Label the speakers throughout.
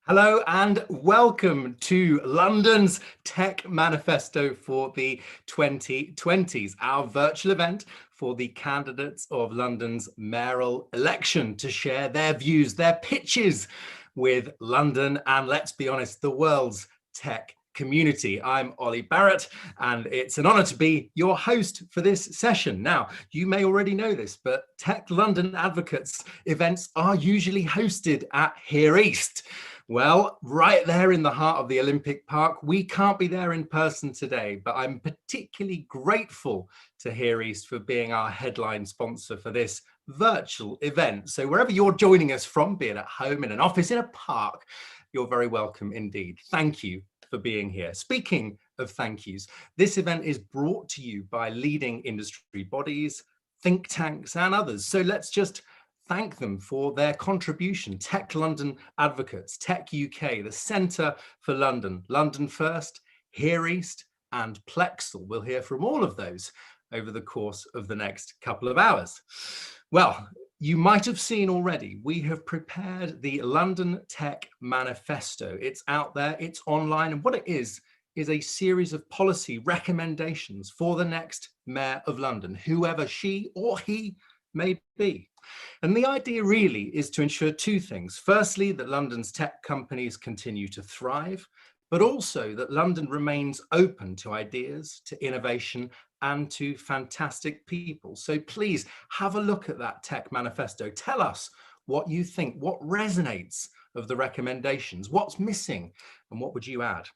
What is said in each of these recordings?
Speaker 1: Hello and welcome to London's Tech Manifesto for the 2020s, our virtual event for the candidates of London's mayoral election to share their views, their pitches with London and, let's be honest, the world's tech community. I'm Ollie Barrett, and it's an honor to be your host for this session. Now, you may already know this, but Tech London Advocates events are usually hosted at Here East. Well, right there in the heart of the Olympic Park. We can't be there in person today, but I'm particularly grateful to Here East for being our headline sponsor for this virtual event. So wherever you're joining us from, be it at home, in an office, in a park, you're very welcome indeed. Thank you for being here. Speaking of thank yous, this event is brought to you by leading industry bodies, think tanks and others. So let's just thank them for their contribution. Tech London Advocates, Tech UK, the Centre for London, London First, Here East and Plexel. We'll hear from all of those over the course of the next couple of hours. Well, you might have seen already, we have prepared the London Tech Manifesto. It's out there, it's online, and what it is a series of policy recommendations for the next Mayor of London, whoever she or he may be. And the idea really is to ensure two things. Firstly, that London's tech companies continue to thrive, but also that London remains open to ideas, to innovation, and to fantastic people. So please have a look at that tech manifesto. Tell us what you think, what resonates of the recommendations, what's missing, and what would you add?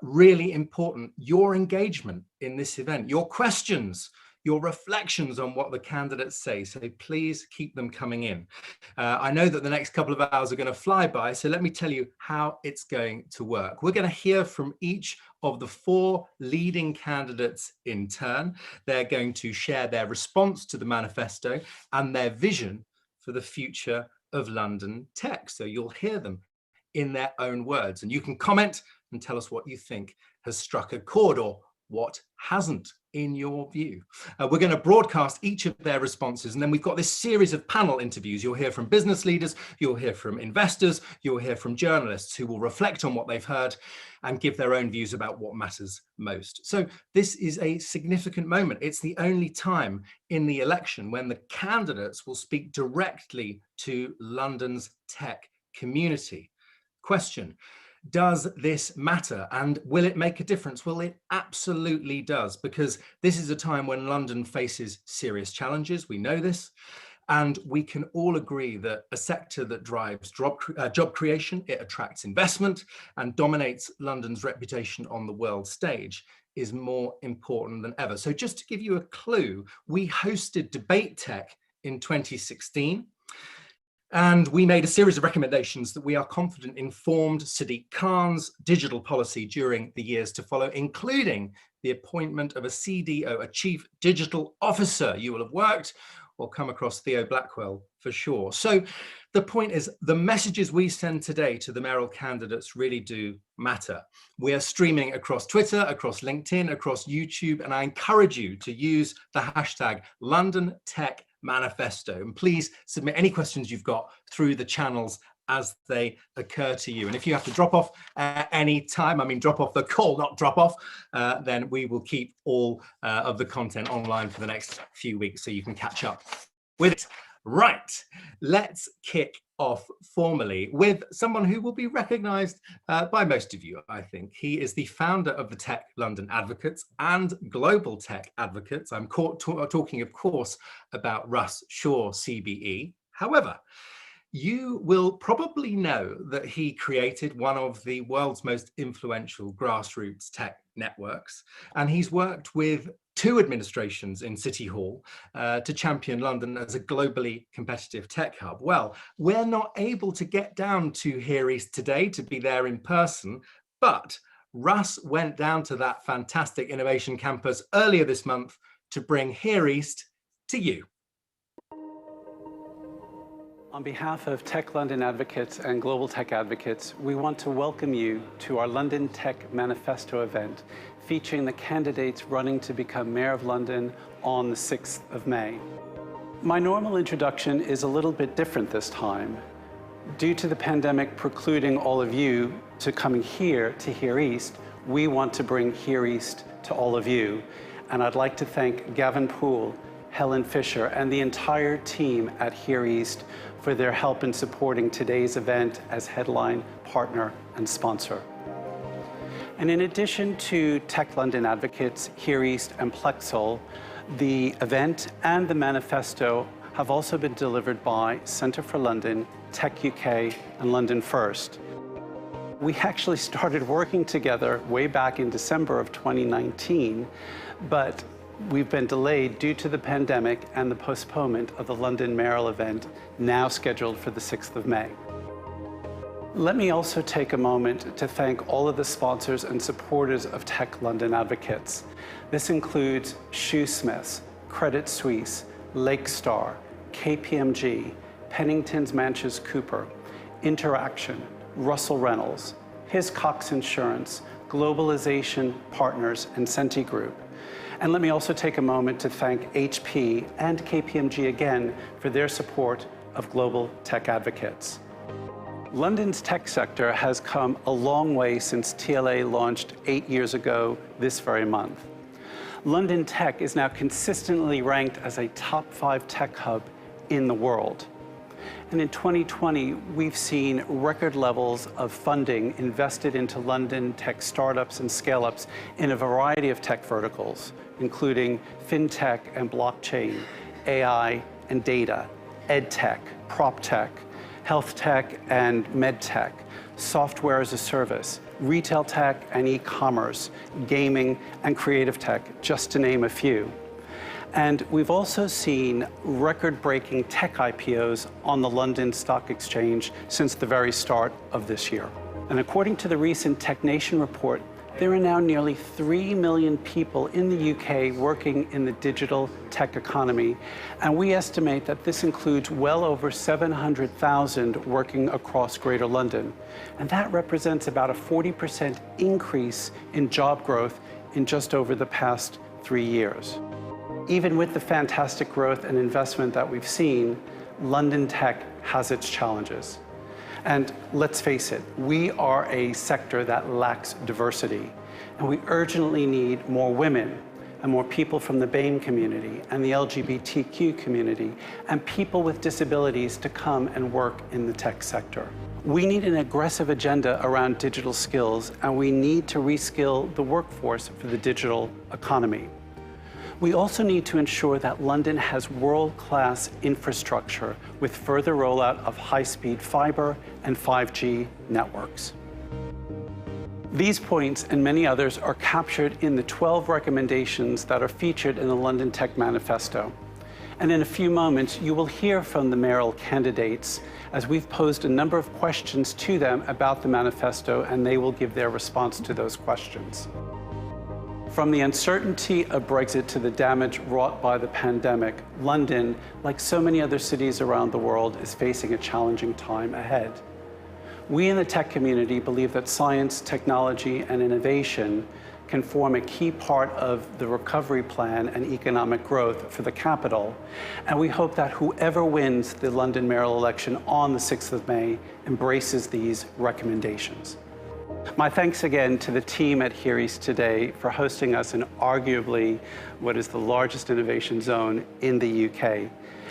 Speaker 1: Really important, your engagement in this event, your questions, your reflections on what the candidates say. So please keep them coming in. I know that the next couple of hours are going to fly by, so let me tell you how it's going to work. We're going to hear from each of the four leading candidates in turn. They're going to share their response to the manifesto and their vision for the future of London tech. So you'll hear them in their own words, and you can comment and tell us what you think has struck a chord or what hasn't in your view. We're going to broadcast each of their responses, and then we've got this series of panel interviews. You'll hear from business leaders, you'll hear from investors, you'll hear from journalists who will reflect on what they've heard and give their own views about what matters most. So this is a significant moment. It's the only time in the election when the candidates will speak directly to London's tech community. Question: does this matter, and will it make a difference? Well, it absolutely does, because this is a time when London faces serious challenges. We know this, and we can all agree that a sector that drives job creation, it attracts investment and dominates London's reputation on the world stage is more important than ever. So just to give you a clue, we hosted Debate Tech in 2016. And we made a series of recommendations that we are confident informed Sadiq Khan's digital policy during the years to follow, including the appointment of a CDO, a Chief Digital Officer. You will have worked or come across Theo Blackwell for sure. So the point is, the messages we send today to the mayoral candidates really do matter. We are streaming across Twitter, across LinkedIn, across YouTube, and I encourage you to use the hashtag London Tech Manifesto. And please submit any questions you've got through the channels as they occur to you. And if you have to drop off at any time, I mean drop off the call, not drop off, then we will keep all of the content online for the next few weeks so you can catch up with it. Right, let's kick off formally with someone who will be recognised by most of you, I think. He is the founder of the Tech London Advocates and Global Tech Advocates. I'm talking, of course, about Russ Shaw, CBE. However, you will probably know that he created one of the world's most influential grassroots tech networks, and he's worked with two administrations in City Hall to champion London as a globally competitive tech hub. Well, we're not able to get down to Here East today to be there in person, but Russ went down to that fantastic innovation campus earlier this month to bring Here East to you.
Speaker 2: On behalf of Tech London Advocates and Global Tech Advocates, we want to welcome you to our London Tech Manifesto event, featuring the candidates running to become Mayor of London on the 6th of May. My normal introduction is a little bit different this time. Due to the pandemic precluding all of you to coming here to Here East, we want to bring Here East to all of you. And I'd like to thank Gavin Poole, Helen Fisher, and the entire team at Here East for their help in supporting today's event as headline partner and sponsor. And in addition to Tech London Advocates, Here East, and Plexel, the event and the manifesto have also been delivered by Centre for London, Tech UK, and London First. We actually started working together way back in December of 2019, but we've been delayed due to the pandemic and the postponement of the London mayoral event, now scheduled for the 6th of May. Let me also take a moment to thank all of the sponsors and supporters of Tech London Advocates. This includes Shoesmiths, Credit Suisse, Lakestar, KPMG, Pennington's Manches Cooper, Interaction, Russell Reynolds, Hiscox Insurance, Globalization Partners, and Senti Group. And let me also take a moment to thank HP and KPMG again for their support of Global Tech Advocates. London's tech sector has come a long way since TLA launched 8 years ago this very month. London Tech is now consistently ranked as a top 5 tech hub in the world. And in 2020, we've seen record levels of funding invested into London tech startups and scale-ups in a variety of tech verticals, including fintech and blockchain, AI and data, edtech, proptech, health tech and med tech, software as a service, retail tech and e-commerce, gaming and creative tech, just to name a few. And we've also seen record-breaking tech IPOs on the London Stock Exchange since the very start of this year. And according to the recent Tech Nation report, there are now nearly 3 million people in the UK working in the digital tech economy, and we estimate that this includes well over 700,000 working across Greater London. And that represents about a 40% increase in job growth in just over the past 3 years. Even with the fantastic growth and investment that we've seen, London tech has its challenges. And let's face it, we are a sector that lacks diversity, and we urgently need more women and more people from the BAME community and the LGBTQ community and people with disabilities to come and work in the tech sector. We need an aggressive agenda around digital skills, and we need to reskill the workforce for the digital economy. We also need to ensure that London has world-class infrastructure with further rollout of high-speed fiber and 5G networks. These points and many others are captured in the 12 recommendations that are featured in the London Tech Manifesto. And in a few moments, you will hear from the mayoral candidates as we've posed a number of questions to them about the manifesto, and they will give their response to those questions. From the uncertainty of Brexit to the damage wrought by the pandemic, London, like so many other cities around the world, is facing a challenging time ahead. We in the tech community believe that science, technology, and innovation can form a key part of the recovery plan and economic growth for the capital, and we hope that whoever wins the London mayoral election on the 6th of May embraces these recommendations. My thanks again to the team at Here East today for hosting us in arguably what is the largest innovation zone in the UK.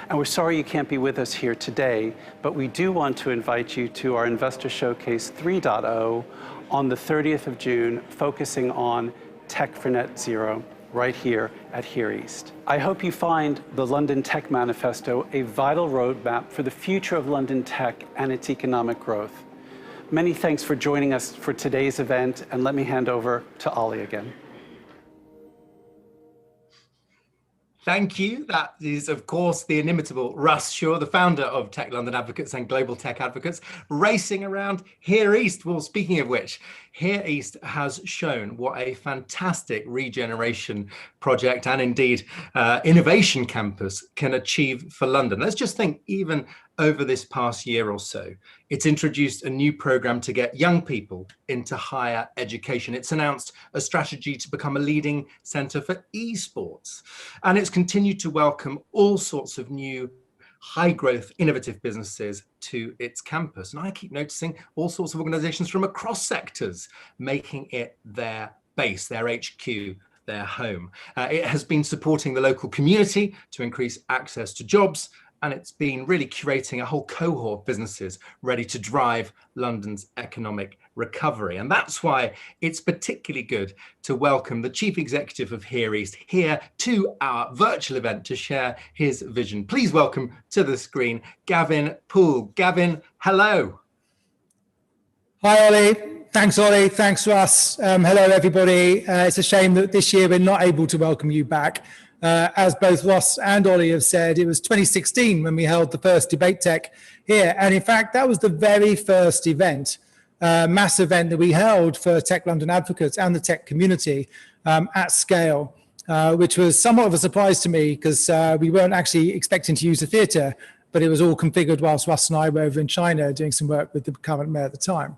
Speaker 2: And we're sorry you can't be with us here today, but we do want to invite you to our Investor Showcase 3.0 on the 30th of June, focusing on Tech for Net Zero, right here at Here East. I hope you find the London Tech Manifesto a vital roadmap for the future of London tech and its economic growth. Many thanks for joining us for today's event, and let me hand over to Ollie again.
Speaker 1: Thank you. That is, of course, the inimitable Russ Shaw, the founder of Tech London Advocates and Global Tech Advocates, racing around Here East. Well, speaking of which, Here East has shown what a fantastic regeneration project and indeed innovation campus can achieve for London. Let's just think, even over this past year or so, it's introduced a new program to get young people into higher education. It's announced a strategy to become a leading centre for esports, and it's continued to welcome all sorts of new high growth, innovative businesses to its campus. And I keep noticing all sorts of organizations from across sectors making it their base, their HQ, their home. It has been supporting the local community to increase access to jobs, and it's been really curating a whole cohort of businesses ready to drive London's economic recovery. And that's why it's particularly good to welcome the Chief Executive of Here East here to our virtual event to share his vision. Please welcome to the screen, Gavin Poole. Gavin, hello.
Speaker 3: Hi, Ollie. Thanks, Ollie. Thanks, Russ. Hello, everybody. It's a shame that this year we're not able to welcome you back. As both Ross and Ollie have said, it was 2016 when we held the first Debate Tech here. And in fact, that was the very first event, mass event that we held for Tech London advocates and the tech community at scale, which was somewhat of a surprise to me because we weren't actually expecting to use the theatre, but it was all configured whilst Russ and I were over in China doing some work with the current mayor at the time.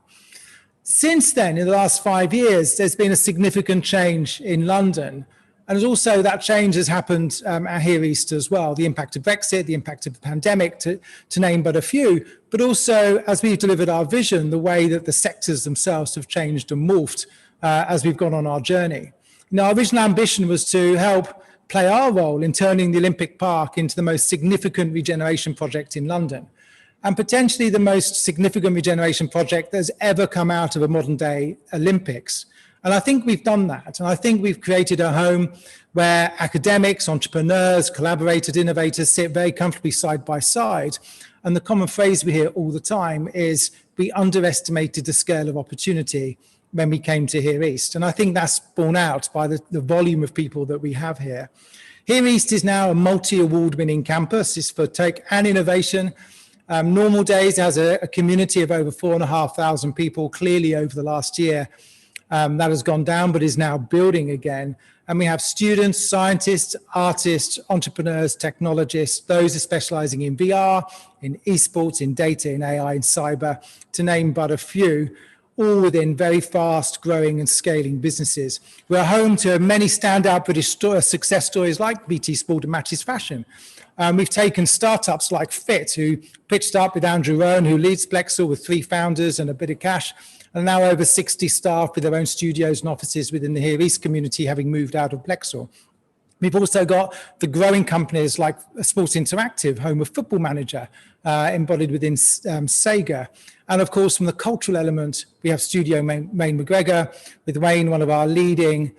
Speaker 3: Since then, in the last 5 years, there's been a significant change in London. And also that change has happened at Here East as well. The impact of Brexit, the impact of the pandemic, to name but a few. But also, as we've delivered our vision, the way that the sectors themselves have changed and morphed as we've gone on our journey. Now, our original ambition was to help play our role in turning the Olympic Park into the most significant regeneration project in London, and potentially the most significant regeneration project that's ever come out of a modern day Olympics. And I think we've done that. And I think we've created a home where academics, entrepreneurs, collaborators, innovators sit very comfortably side by side. And the common phrase we hear all the time is we underestimated the scale of opportunity when we came to Here East. And I think that's borne out by the volume of people that we have here. Here East is now a multi-award winning campus. It's for tech and innovation. Normal days, it has a community of over 4,500 people, clearly over the last year. That has gone down, but is now building again. And we have students, scientists, artists, entrepreneurs, technologists, those who are specializing in VR, in esports, in data, in AI, in cyber, to name but a few, all within very fast growing and scaling businesses. We're home to many standout British success stories like BT Sport and Matches Fashion. We've taken startups like Fit, who pitched up with Andrew Rowan, who leads Plexel with 3 founders and a bit of cash, and now over 60 staff with their own studios and offices within the Here East community, having moved out of Plexel. We've also got the growing companies like Sports Interactive, home of Football Manager, embodied within Sega. And of course, from the cultural element, we have Studio Wayne McGregor, with Wayne, one of our leading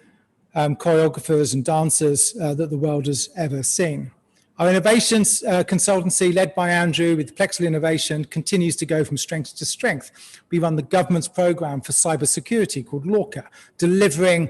Speaker 3: choreographers and dancers that the world has ever seen. Our innovations consultancy, led by Andrew with Plexel Innovation, continues to go from strength to strength. We run the government's program for cybersecurity called Lorca, delivering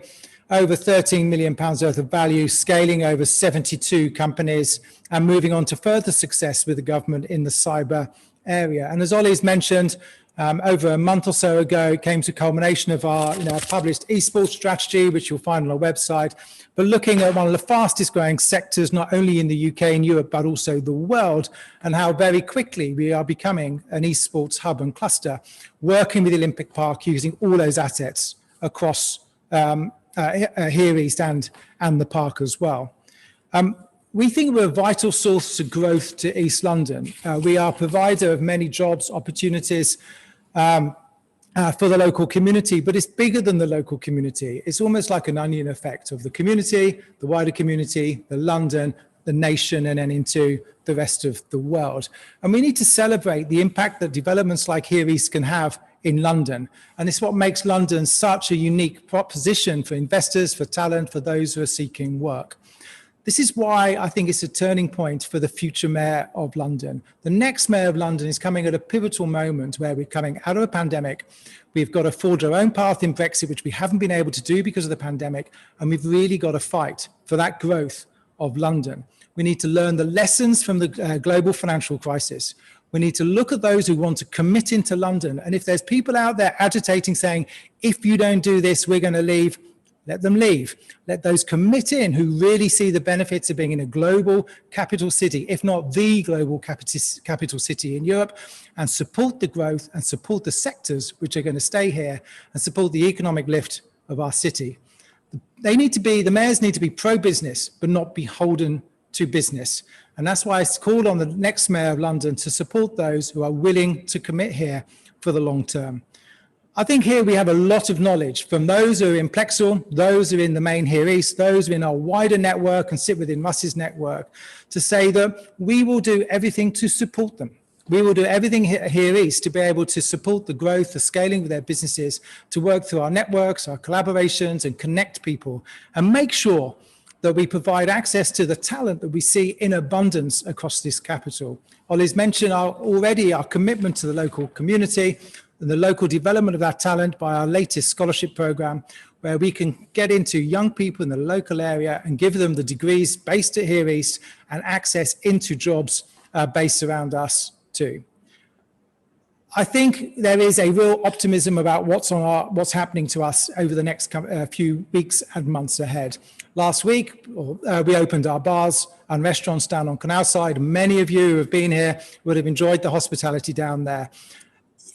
Speaker 3: over £13 million worth of value, scaling over 72 companies, and moving on to further success with the government in the cyber area. And as Ollie's mentioned, over a month or so ago, it came to culmination of our published esports strategy, which you'll find on our website, but looking at one of the fastest growing sectors, not only in the UK and Europe, but also the world, and how very quickly we are becoming an esports hub and cluster, working with the Olympic Park, using all those assets across Here East and the park as well. We think we're a vital source of growth to East London. We are a provider of many jobs, opportunities for the local community, but it's bigger than the local community. It's almost like an onion effect of the community, the wider community, the London, the nation, and then into the rest of the world. And we need to celebrate the impact that developments like Here East can have in London. And it's what makes London such a unique proposition for investors, for talent, for those who are seeking work. This is why I think it's a turning point for the future mayor of London. The next mayor of London is coming at a pivotal moment where we're coming out of a pandemic. We've got to forge our own path in Brexit, which we haven't been able to do because of the pandemic. And we've really got to fight for that growth of London. We need to learn the lessons from the global financial crisis. We need to look at those who want to commit into London. And if there's people out there agitating, saying, if you don't do this, we're going to leave, let them leave. Let those commit in who really see the benefits of being in a global capital city, if not the global capital city in Europe, and support the growth and support the sectors which are going to stay here and support the economic lift of our city. The mayors need to be pro-business, but not beholden to business. And that's why it's called on the next Mayor of London to support those who are willing to commit here for the long term. I think here we have a lot of knowledge from those who are in Plexel, those who are in the main here East, those who are in our wider network and sit within Russ's network, to say that we will do everything to support them. We will do everything here East to be able to support the growth, the scaling of their businesses, to work through our networks, our collaborations, and connect people, and make sure that we provide access to the talent that we see in abundance across this capital. Ollie's mentioned already our commitment to the local community and the local development of that talent by our latest scholarship program, where we can get into young people in the local area and give them the degrees based at Here East and access into jobs based around us too. I think there is a real optimism about what's happening to us over the next few weeks and months ahead. Last week, we opened our bars and restaurants down on Canal Side. Many of you who have been here would have enjoyed the hospitality down there.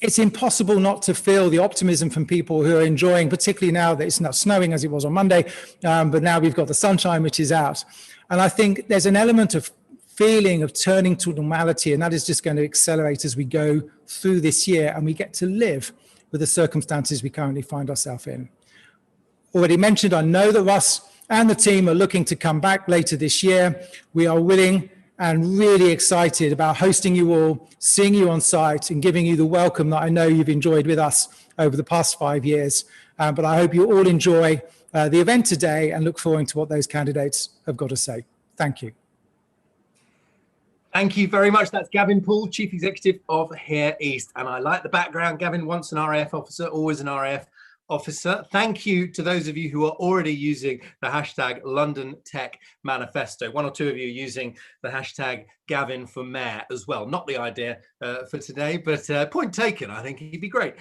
Speaker 3: It's impossible not to feel the optimism from people who are enjoying, particularly now that it's not snowing as it was on Monday, but now we've got the sunshine, which is out. And I think there's an element of feeling of turning to normality, and that is just going to accelerate as we go through this year and we get to live with the circumstances we currently find ourselves in. Already mentioned, I know that Russ and the team are looking to come back later this year. We are willing and really excited about hosting you all, seeing you on site, and giving you the welcome that I know you've enjoyed with us over the past 5 years. But I hope you all enjoy the event today and look forward to what those candidates have got to say. Thank you.
Speaker 1: Thank you very much. That's Gavin Poole, Chief Executive of Here East. And I like the background. Gavin, once an RAF officer, always an RAF officer. Thank you to those of you who are already using the hashtag London Tech Manifesto. One or two of you using the hashtag Gavin for Mayor as well. Not the idea for today, but point taken. I think he'd be great.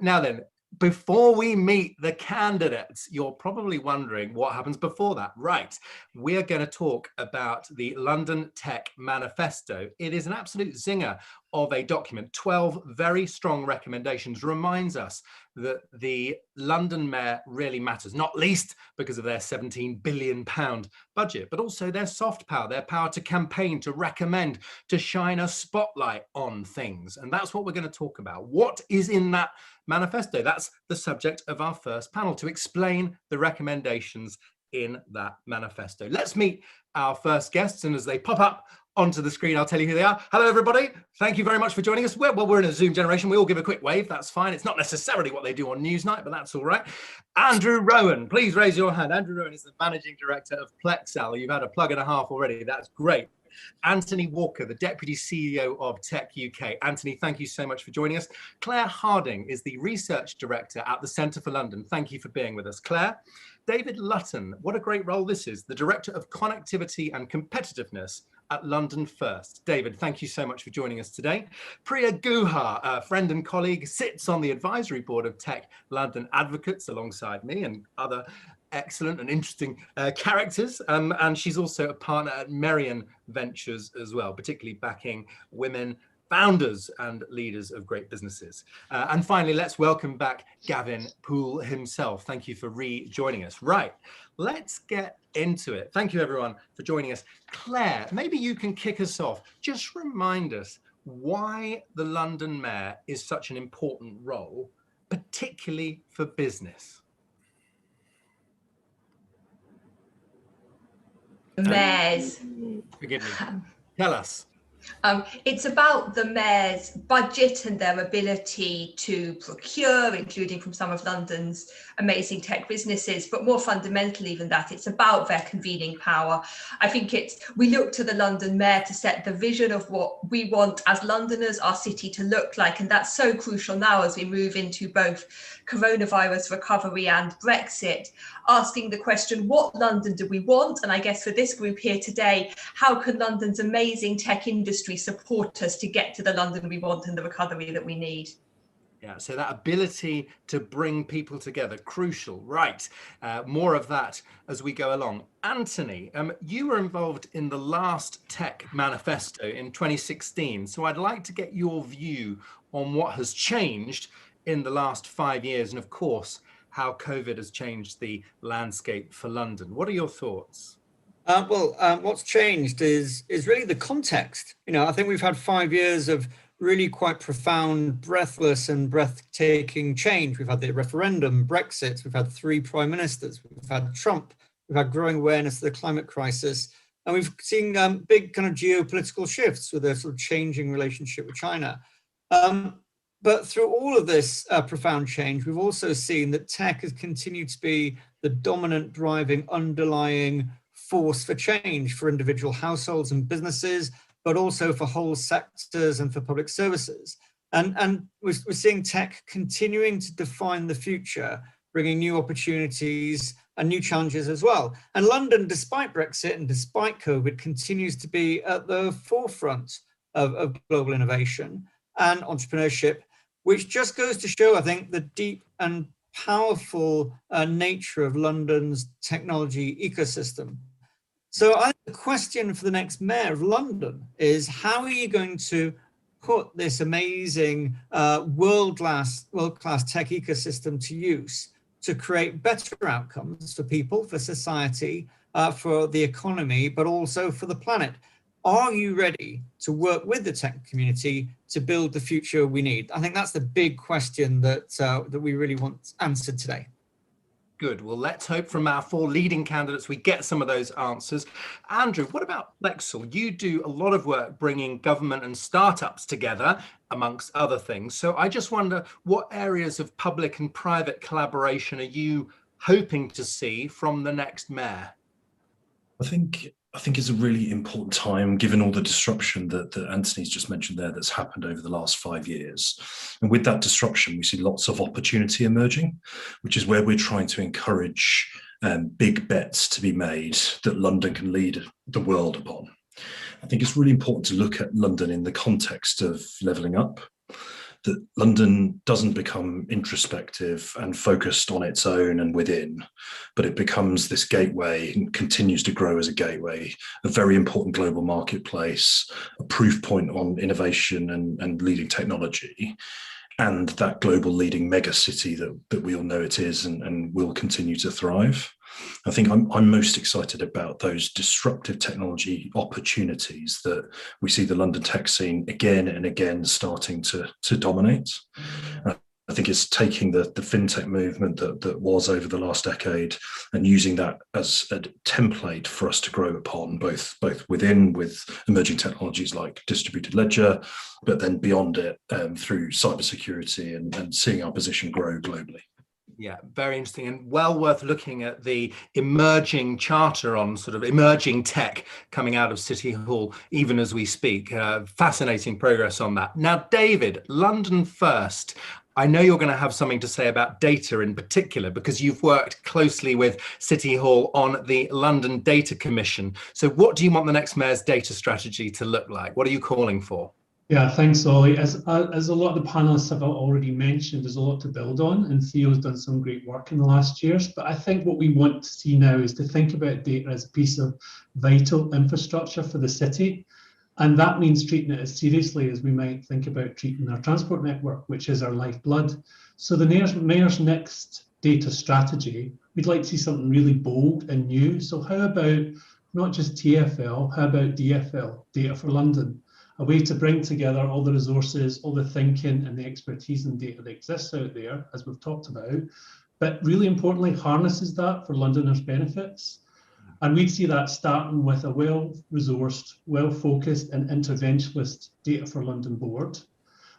Speaker 1: Now then, before we meet the candidates, you're probably wondering what happens before that. Right, we're going to talk about the London Tech Manifesto. It is an absolute zinger of a document. 12 very strong recommendations, reminds us that the London Mayor really matters, not least because of their £17 billion budget, but also their soft power, their power to campaign, to recommend, to shine a spotlight on things. And that's what we're going to talk about. What is in that manifesto? That's the subject of our first panel, to explain the recommendations in that manifesto. Let's meet our first guests, and as they pop up onto the screen, I'll tell you who they are. Hello, everybody. Thank you very much for joining us. We're in a Zoom generation. We all give a quick wave. That's fine. It's not necessarily what they do on Newsnight, but that's all right. Andrew Rowan, please raise your hand. Andrew Rowan is the Managing Director of Plexel. You've had a plug and a half already. That's great. Anthony Walker, the Deputy CEO of Tech UK. Anthony, thank you so much for joining us. Claire Harding is the Research Director at the Centre for London. Thank you for being with us, Claire. David Lutton, what a great role this is, the Director of Connectivity and Competitiveness at London First. David, thank you so much for joining us today. Priya Guha, a friend and colleague, sits on the advisory board of Tech London Advocates alongside me and other excellent and interesting characters. And she's also a partner at Merian Ventures as well, particularly backing women founders and leaders of great businesses. And finally, let's welcome back Gavin Poole himself. Thank you for rejoining us. Right, let's get into it. Thank you everyone for joining us. Claire, maybe you can kick us off. Just remind us why the London Mayor is such an important role, particularly for business.
Speaker 4: Mayors.
Speaker 1: Forgive me. Tell us.
Speaker 4: It's about the mayor's budget and their ability to procure, including from some of London's amazing tech businesses. But more fundamentally than that, it's about their convening power. I think we look to the London mayor to set the vision of what we want as Londoners, our city to look like. And that's so crucial now as we move into both coronavirus recovery and Brexit, asking the question, what London do we want? And I guess for this group here today, how can London's amazing tech industry support us to get to the London we want and the recovery that we need?
Speaker 1: Yeah, so that ability to bring people together, crucial, right? More of that as we go along. Anthony, you were involved in the last Tech Manifesto in 2016. So I'd like to get your view on what has changed in the last 5 years, and of course, how COVID has changed the landscape for London. What are your thoughts?
Speaker 5: What's changed is really the context. I think we've had 5 years of really quite profound, breathless and breathtaking change. We've had the referendum, Brexit, we've had 3 prime ministers, we've had Trump, we've had growing awareness of the climate crisis, and we've seen big kind of geopolitical shifts with a sort of changing relationship with China. But through all of this profound change, we've also seen that tech has continued to be the dominant driving underlying force for change for individual households and businesses, but also for whole sectors and for public services. And we're seeing tech continuing to define the future, bringing new opportunities and new challenges as well. And London, despite Brexit and despite COVID, continues to be at the forefront of global innovation and entrepreneurship, which just goes to show, I think, the deep and powerful nature of London's technology ecosystem. So I think the question for the next mayor of London is, how are you going to put this amazing world-class tech ecosystem to use to create better outcomes for people, for society, for the economy, but also for the planet? Are you ready to work with the tech community to build the future we need? I think that's the big question that we really want answered today.
Speaker 1: Good. Well, let's hope from our 4 leading candidates we get some of those answers. Andrew, what about Flexel? You do a lot of work bringing government and startups together, amongst other things. So I just wonder, what areas of public and private collaboration are you hoping to see from the next mayor?
Speaker 6: I think it's a really important time, given all the disruption that Anthony's just mentioned there that's happened over the last 5 years. And with that disruption, we see lots of opportunity emerging, which is where we're trying to encourage big bets to be made that London can lead the world upon. I think it's really important to look at London in the context of levelling up, that London doesn't become introspective and focused on its own and within, but it becomes this gateway and continues to grow as a gateway, a very important global marketplace, a proof point on innovation and leading technology, and that global leading mega city that we all know it is and will continue to thrive. I think I'm most excited about those disruptive technology opportunities that we see the London tech scene again and again starting to dominate. I think it's taking the fintech movement that was over the last decade and using that as a template for us to grow upon, both within with emerging technologies like distributed ledger, but then beyond it through cybersecurity and seeing our position grow globally.
Speaker 1: Yeah, very interesting, and well worth looking at the emerging charter on sort of emerging tech coming out of City Hall, even as we speak. Fascinating progress on that. Now, David, London first. I know you're going to have something to say about data in particular, because you've worked closely with City Hall on the London Data Commission. So what do you want the next mayor's data strategy to look like? What are you calling for?
Speaker 7: Yeah, thanks, Ollie. As a lot of the panelists have already mentioned, there's a lot to build on, and Theo's done some great work in the last years. But I think what we want to see now is to think about data as a piece of vital infrastructure for the city. And that means treating it as seriously as we might think about treating our transport network, which is our lifeblood. So the mayor's next data strategy, we'd like to see something really bold and new. So how about not just TfL, how about DFL, Data for London? A way to bring together all the resources, all the thinking and the expertise and data that exists out there, as we've talked about, but really importantly, harnesses that for Londoners' benefits. And we'd see that starting with a well-resourced, well-focused and interventionist Data for London board,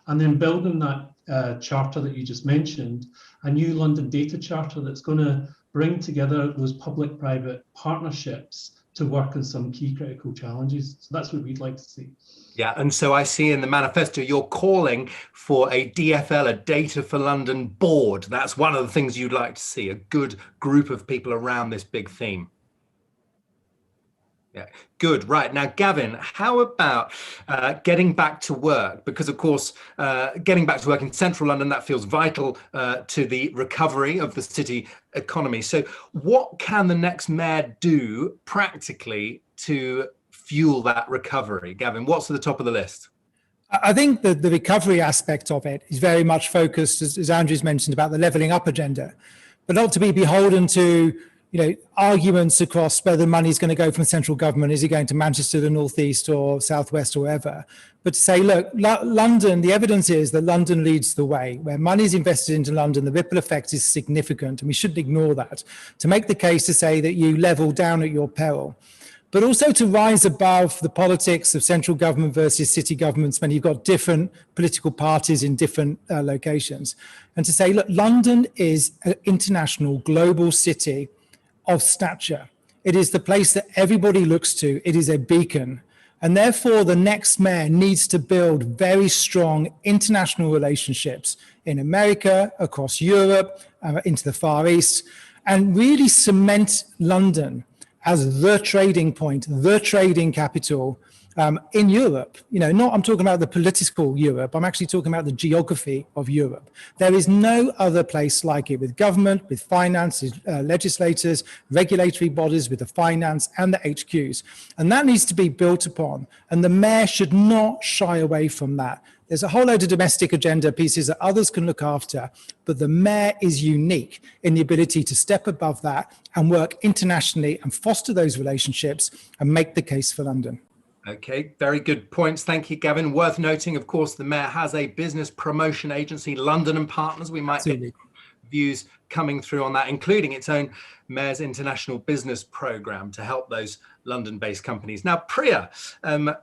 Speaker 7: and then building that charter that you just mentioned, a new London data charter that's going to bring together those public-private partnerships to work on some key critical challenges. So that's what we'd like to see.
Speaker 1: Yeah, and so I see in the manifesto you're calling for a DFL, a Data for London board. That's one of the things you'd like to see, a good group of people around this big theme. Yeah, good. Right. Now, Gavin, how about getting back to work? Because, of course, getting back to work in central London, that feels vital to the recovery of the city economy. So what can the next mayor do practically to fuel that recovery? Gavin, what's at the top of the list?
Speaker 3: I think that the recovery aspect of it is very much focused, as Andrew's mentioned, about the levelling up agenda, but not to be beholden to arguments across whether money is going to go from central government. Is it going to Manchester, the northeast, or southwest, or wherever? But to say, look, London, the evidence is that London leads the way. Where money is invested into London, the ripple effect is significant, and we shouldn't ignore that. To make the case to say that you level down at your peril, but also to rise above the politics of central government versus city governments when you've got different political parties in different locations. And to say, look, London is an international, global city of stature. It is the place that everybody looks to. It is a beacon. And therefore, the next mayor needs to build very strong international relationships in America, across Europe, into the Far East, and really cement London as the trading point, the trading capital in Europe. I'm talking about the political Europe. I'm actually talking about the geography of Europe. There is no other place like it, with government, with finance, legislators, regulatory bodies, with the finance and the HQs. And that needs to be built upon. And the mayor should not shy away from that. There's a whole load of domestic agenda pieces that others can look after, but the mayor is unique in the ability to step above that and work internationally and foster those relationships and make the case for London.
Speaker 1: Okay, very good points. Thank you, Gavin. Worth noting, of course, the mayor has a business promotion agency, London and Partners. We might get views coming through on that, including its own Mayor's International Business Programme to help those London-based companies. Now, Priya,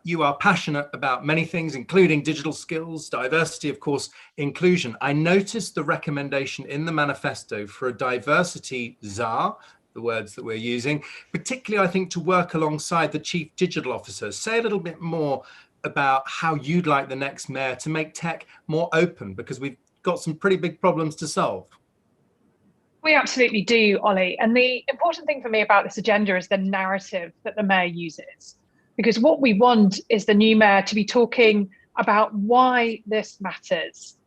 Speaker 1: you are passionate about many things, including digital skills, diversity, of course, inclusion. I noticed the recommendation in the manifesto for a diversity czar, the words that we're using, particularly, I think, to work alongside the chief digital officer. Say a little bit more about how you'd like the next mayor to make tech more open, because we've got some pretty big problems to solve.
Speaker 8: We absolutely do, Ollie. And the important thing for me about this agenda is the narrative that the mayor uses. Because what we want is the new mayor to be talking about why this matters,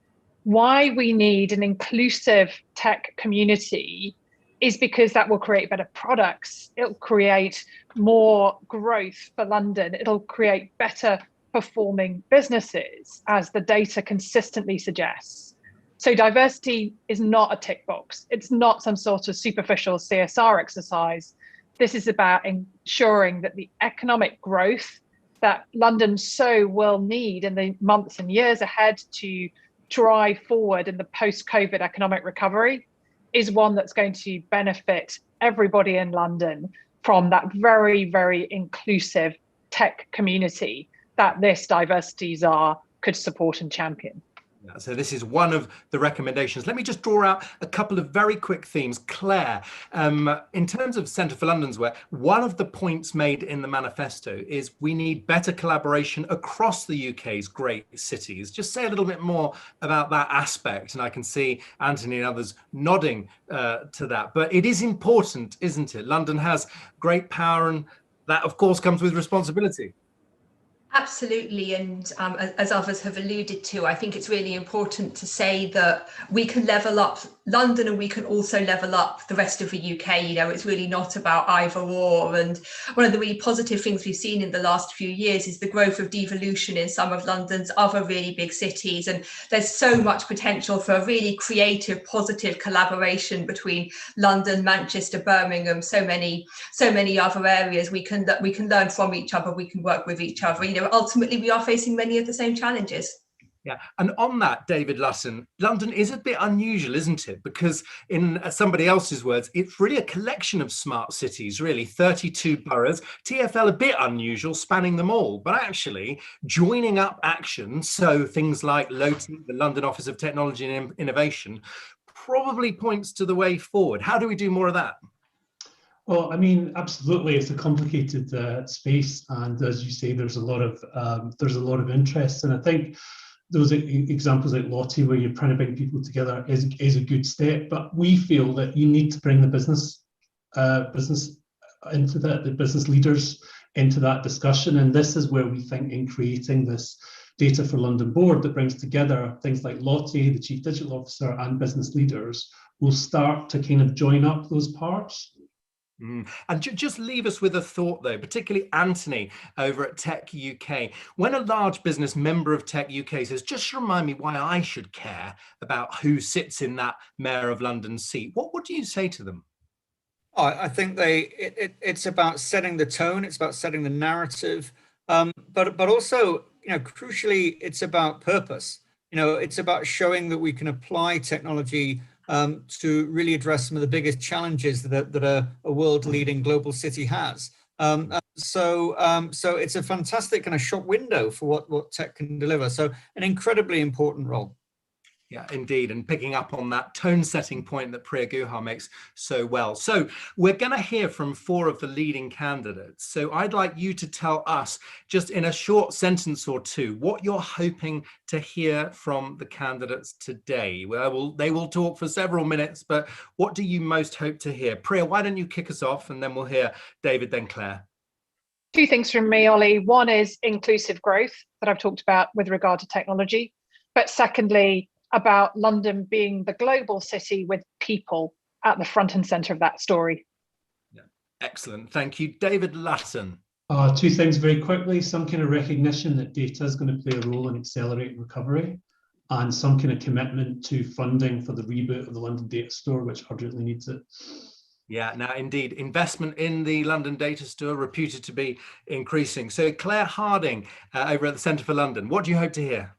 Speaker 8: why we need an inclusive tech community, is because that will create better products. It'll create more growth for London. It'll create better performing businesses, as the data consistently suggests. So diversity is not a tick box. It's not some sort of superficial CSR exercise. This is about ensuring that the economic growth that London so will need in the months and years ahead to drive forward in the post-COVID economic recovery is one that's going to benefit everybody in London from that very, very inclusive tech community that this diversity czar could support and champion.
Speaker 1: Yeah, so this is one of the recommendations. Let me just draw out a couple of very quick themes. Claire, in terms of Centre for London's work, one of the points made in the manifesto is we need better collaboration across the UK's great cities. Just say a little bit more about that aspect, and I can see Anthony and others nodding to that. But it is important, isn't it? London has great power, and that, of course, comes with responsibility.
Speaker 4: Absolutely, and as others have alluded to, I think it's really important to say that we can level up London and we can also level up the rest of the UK. It's really not about either or. And one of the really positive things we've seen in the last few years is the growth of devolution in some of London's other really big cities. And there's so much potential for a really creative, positive collaboration between London, Manchester, Birmingham, so many other areas. We can learn from each other, we can work with each other. Ultimately, we are facing many of the same challenges.
Speaker 1: Yeah, and on that, David Lusson, London is a bit unusual, isn't it? Because in somebody else's words, it's really a collection of smart cities, really, 32 boroughs. TfL a bit unusual, spanning them all, but actually joining up action, so things like LOTI, the London Office of Technology and Innovation, probably points to the way forward. How do we do more of that?
Speaker 7: Well, I mean, absolutely, it's a complicated space, and as you say, there's a lot of interest, and I think those examples like LOTI, where you're trying to bring people together, is a good step. But we feel that you need to bring the business into that, the business leaders into that discussion, and this is where we think in creating this Data for London board that brings together things like LOTI, the Chief Digital Officer, and business leaders, will start to kind of join up those parts.
Speaker 1: And just leave us with a thought, though, particularly Anthony over at Tech UK. When a large business member of Tech UK says, just remind me why I should care about who sits in that Mayor of London seat, what do you say to them?
Speaker 5: I think it's about setting the tone. It's about setting the narrative, but also, crucially, it's about purpose. It's about showing that we can apply technology to really address some of the biggest challenges that a world-leading global city has. So it's a fantastic kind of shop window for what tech can deliver. So an incredibly important role.
Speaker 1: Yeah, indeed. And picking up on that tone setting point that Priya Guha makes so well. So we're going to hear from 4 of the leading candidates. So I'd like you to tell us, just in a short sentence or 2, what you're hoping to hear from the candidates today. They will talk for several minutes, but what do you most hope to hear? Priya, why don't you kick us off, and then we'll hear David, then Claire.
Speaker 8: 2 things from me, Ollie. One is inclusive growth that I've talked about with regard to technology. But secondly, about London being the global city with people at the front and centre of that story.
Speaker 1: Yeah. Excellent. Thank you. David Latton.
Speaker 7: 2 things very quickly. Some kind of recognition that data is going to play a role in accelerating recovery, and some kind of commitment to funding for the reboot of the London data store, which urgently needs it.
Speaker 1: Yeah, now indeed, investment in the London data store reputed to be increasing. So Claire Harding over at the Centre for London, what do you hope to hear?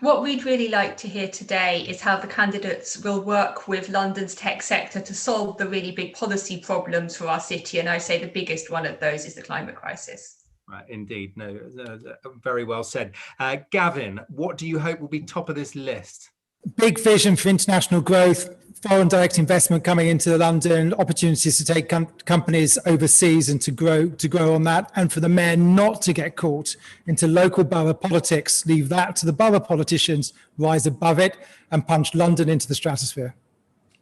Speaker 4: What we'd really like to hear today is how the candidates will work with London's tech sector to solve the really big policy problems for our city. And I say the biggest one of those is the climate crisis.
Speaker 1: Right, indeed. No, very well said. Gavin, what do you hope will be top of this list?
Speaker 3: Big vision for international growth, foreign direct investment coming into London, opportunities to take companies overseas and to grow on that, and for the mayor not to get caught into local borough politics, leave that to the borough politicians, rise above it and punch London into the stratosphere.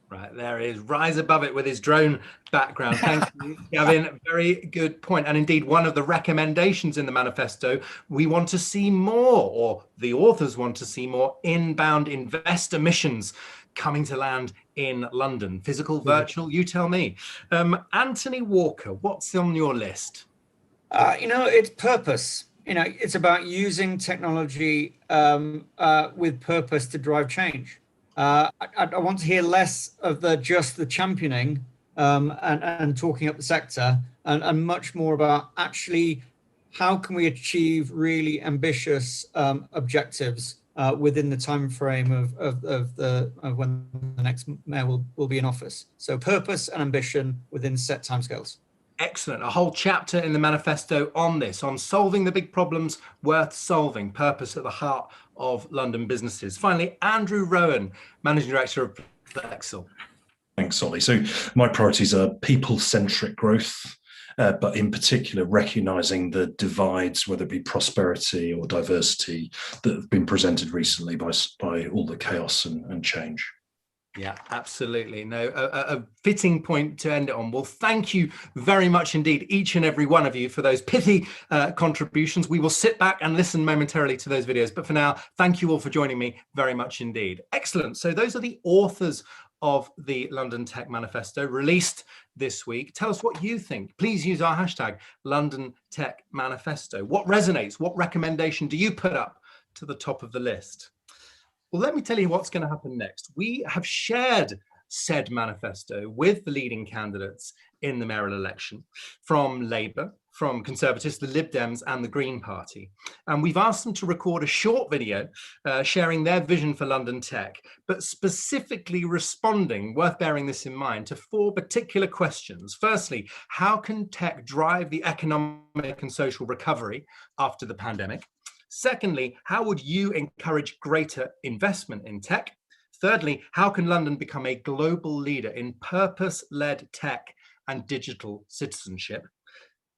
Speaker 1: Right, there is rise above it with his drone background. Thank you, Gavin. Very good point. And indeed, one of the recommendations in the manifesto, we want to see more, or the authors want to see more, inbound investor missions coming to land in London. Physical, virtual, you tell me. Anthony Walker, what's on your list?
Speaker 5: It's purpose. It's about using technology with purpose to drive change. I want to hear less of just the championing and talking up the sector, and much more about actually how can we achieve really ambitious objectives within the time frame of when the next mayor will be in office. So purpose and ambition within set timescales.
Speaker 1: Excellent. A whole chapter in the manifesto on this, on solving the big problems worth solving, purpose at the heart of London businesses. Finally, Andrew Rowan, Managing Director of Flexel.
Speaker 6: Thanks, Ollie. So my priorities are people-centric growth, but in particular, recognising the divides, whether it be prosperity or diversity, that have been presented recently by all the chaos and change.
Speaker 1: Yeah, absolutely. No, a fitting point to end it on. Well, thank you very much indeed, each and every one of you, for those pithy contributions. We will sit back and listen momentarily to those videos. But for now, thank you all for joining me very much indeed. Excellent. So those are the authors of the London Tech Manifesto released this week. Tell us what you think. Please use our hashtag London Tech Manifesto. What resonates? What recommendation do you put up to the top of the list? Well, let me tell you what's going to happen next. We have shared said manifesto with the leading candidates in the mayoral election, from Labour, from Conservatives, the Lib Dems and the Green Party. And we've asked them to record a short video sharing their vision for London tech, but specifically responding, worth bearing this in mind, to 4 particular questions. Firstly, how can tech drive the economic and social recovery after the pandemic? Secondly, how would you encourage greater investment in tech? Thirdly, how can London become a global leader in purpose-led tech and digital citizenship?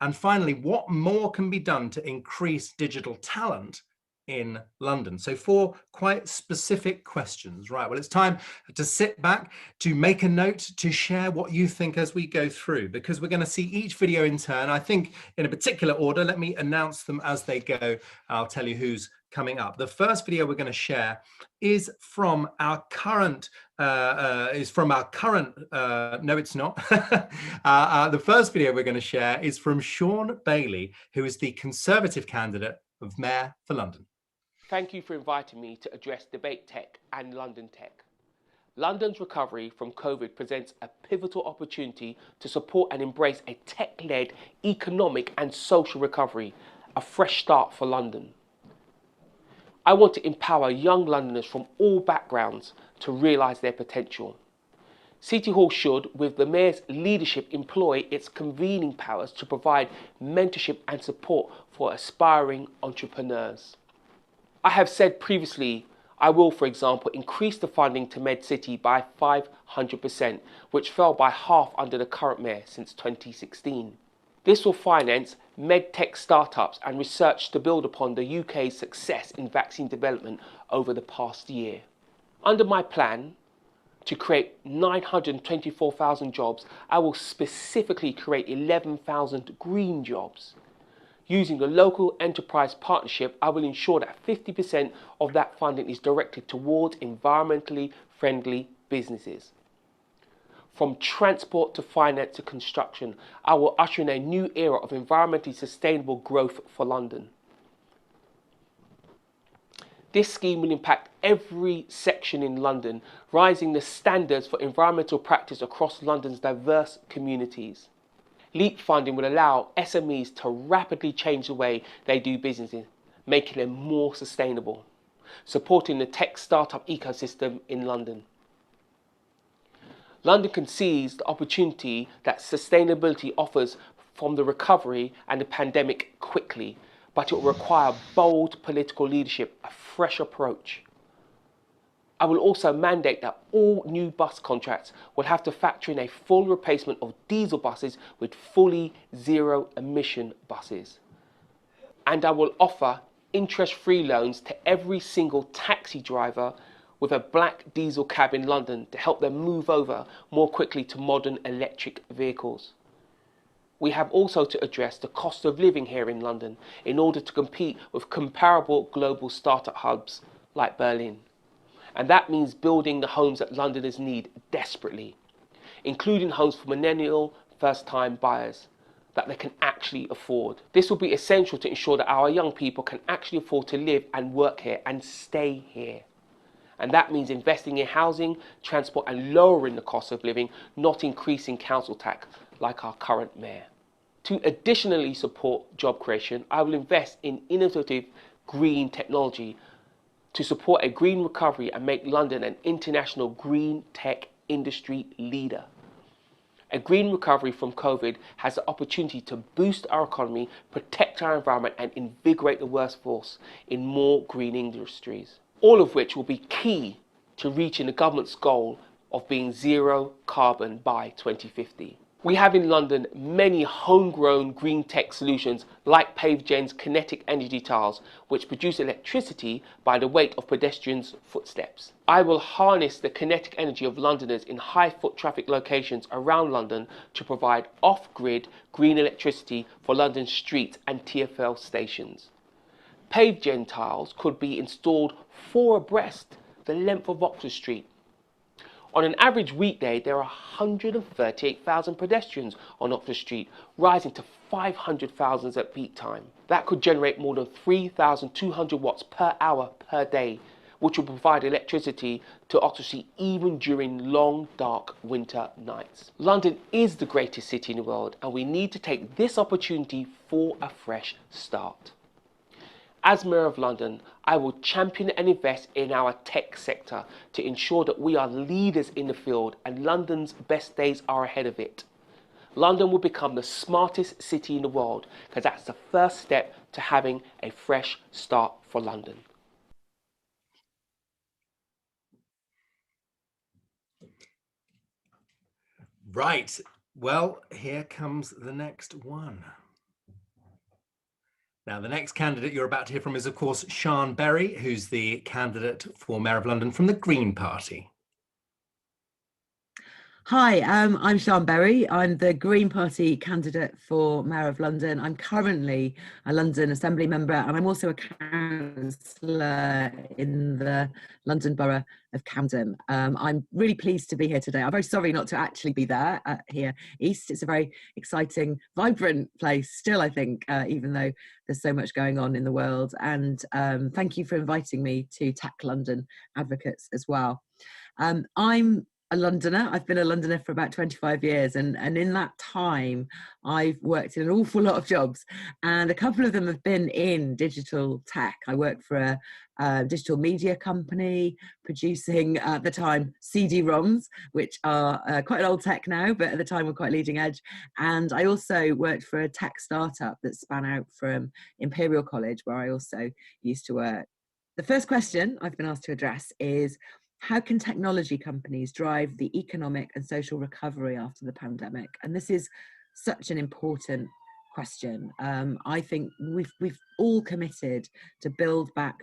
Speaker 1: And finally, what more can be done to increase digital talent in London? So 4 quite specific questions. Right, well, it's time to sit back, to make a note, to share what you think as we go through, because we're going to see each video in turn, I think in a particular order. Let me announce them as they go. I'll tell you who's coming up. The first video we're going to share is from our current, no, it's not. The first video we're going to share is from Sean Bailey, who is the Conservative candidate of Mayor for London.
Speaker 9: Thank you for inviting me to address debate tech and London tech. London's recovery from COVID presents a pivotal opportunity to support and embrace a tech-led economic and social recovery, a fresh start for London. I want to empower young Londoners from all backgrounds to realise their potential. City Hall should, with the Mayor's leadership, employ its convening powers to provide mentorship and support for aspiring entrepreneurs. I have said previously, I will, for example, increase the funding to MedCity by 500%, which fell by half under the current Mayor since 2016. This will finance medtech startups and research to build upon the UK's success in vaccine development over the past year. Under my plan to create 924,000 jobs, I will specifically create 11,000 green jobs. Using the local enterprise partnership, I will ensure that 50% of that funding is directed towards environmentally friendly businesses. From transport to finance to construction, I will usher in a new era of environmentally sustainable growth for London. This scheme will impact every section in London, raising the standards for environmental practice across London's diverse communities. LEAP funding will allow SMEs to rapidly change the way they do business, making them more sustainable, supporting the tech startup ecosystem in London. London can seize the opportunity that sustainability offers from the recovery and the pandemic quickly, but it will require bold political leadership, a fresh approach. I will also mandate that all new bus contracts will have to factor in a full replacement of diesel buses with fully zero emission buses. And I will offer interest-free loans to every single taxi driver with a black diesel cab in London to help them move over more quickly to modern electric vehicles. We have also to address the cost of living here in London in order to compete with comparable global startup hubs like Berlin. And that means building the homes that Londoners need desperately, including homes for millennial first-time buyers that they can actually afford. This will be essential to ensure that our young people can actually afford to live and work here and stay here. And that means investing in housing, transport and lowering the cost of living, not increasing council tax like our current Mayor. To additionally support job creation, I will invest in innovative green technology to support a green recovery and make London an international green tech industry leader. A green recovery from COVID has the opportunity to boost our economy, protect our environment and invigorate the workforce in more green industries, all of which will be key to reaching the government's goal of being zero carbon by 2050. We have in London many homegrown green tech solutions like PaveGen's kinetic energy tiles, which produce electricity by the weight of pedestrians' footsteps. I will harness the kinetic energy of Londoners in high foot traffic locations around London to provide off-grid green electricity for London's streets and TfL stations. PaveGen tiles could be installed 4 abreast the length of Oxford Street. On an average weekday, there are 138,000 pedestrians on Oxford Street, rising to 500,000 at peak time. That could generate more than 3,200 watts per hour per day, which will provide electricity to Oxford Street even during long, dark winter nights. London is the greatest city in the world, and we need to take this opportunity for a fresh start. As Mayor of London, I will champion and invest in our tech sector to ensure that we are leaders in the field and London's best days are ahead of it. London will become the smartest city in the world because that's the first step to having a fresh start for London.
Speaker 1: Right. Well, here comes the next one. Now, the next candidate you're about to hear from is, of course, Sian Berry, who's the candidate for Mayor of London from the Green Party.
Speaker 10: Hi, I'm Sian Berry. I'm the Green Party candidate for Mayor of London. I'm currently a London Assembly member and I'm also a councillor in the London Borough of Camden. I'm really pleased to be here today. I'm very sorry not to actually be there here East. It's a very exciting, vibrant place still, I think, even though there's so much going on in the world. And thank you for inviting me to Tech London Advocates as well. I'm a Londoner. I've been a Londoner for about 25 years, and in that time I've worked in an awful lot of jobs, and a couple of them have been in digital tech. I worked for a digital media company producing, at the time, CD-ROMs, which are quite an old tech now, but at the time were quite leading edge. And I also worked for a tech startup that span out from Imperial College, where I also used to work. The first question I've been asked to address is, how can technology companies drive the economic and social recovery after the pandemic? And this is such an important question. I think we've all committed to build back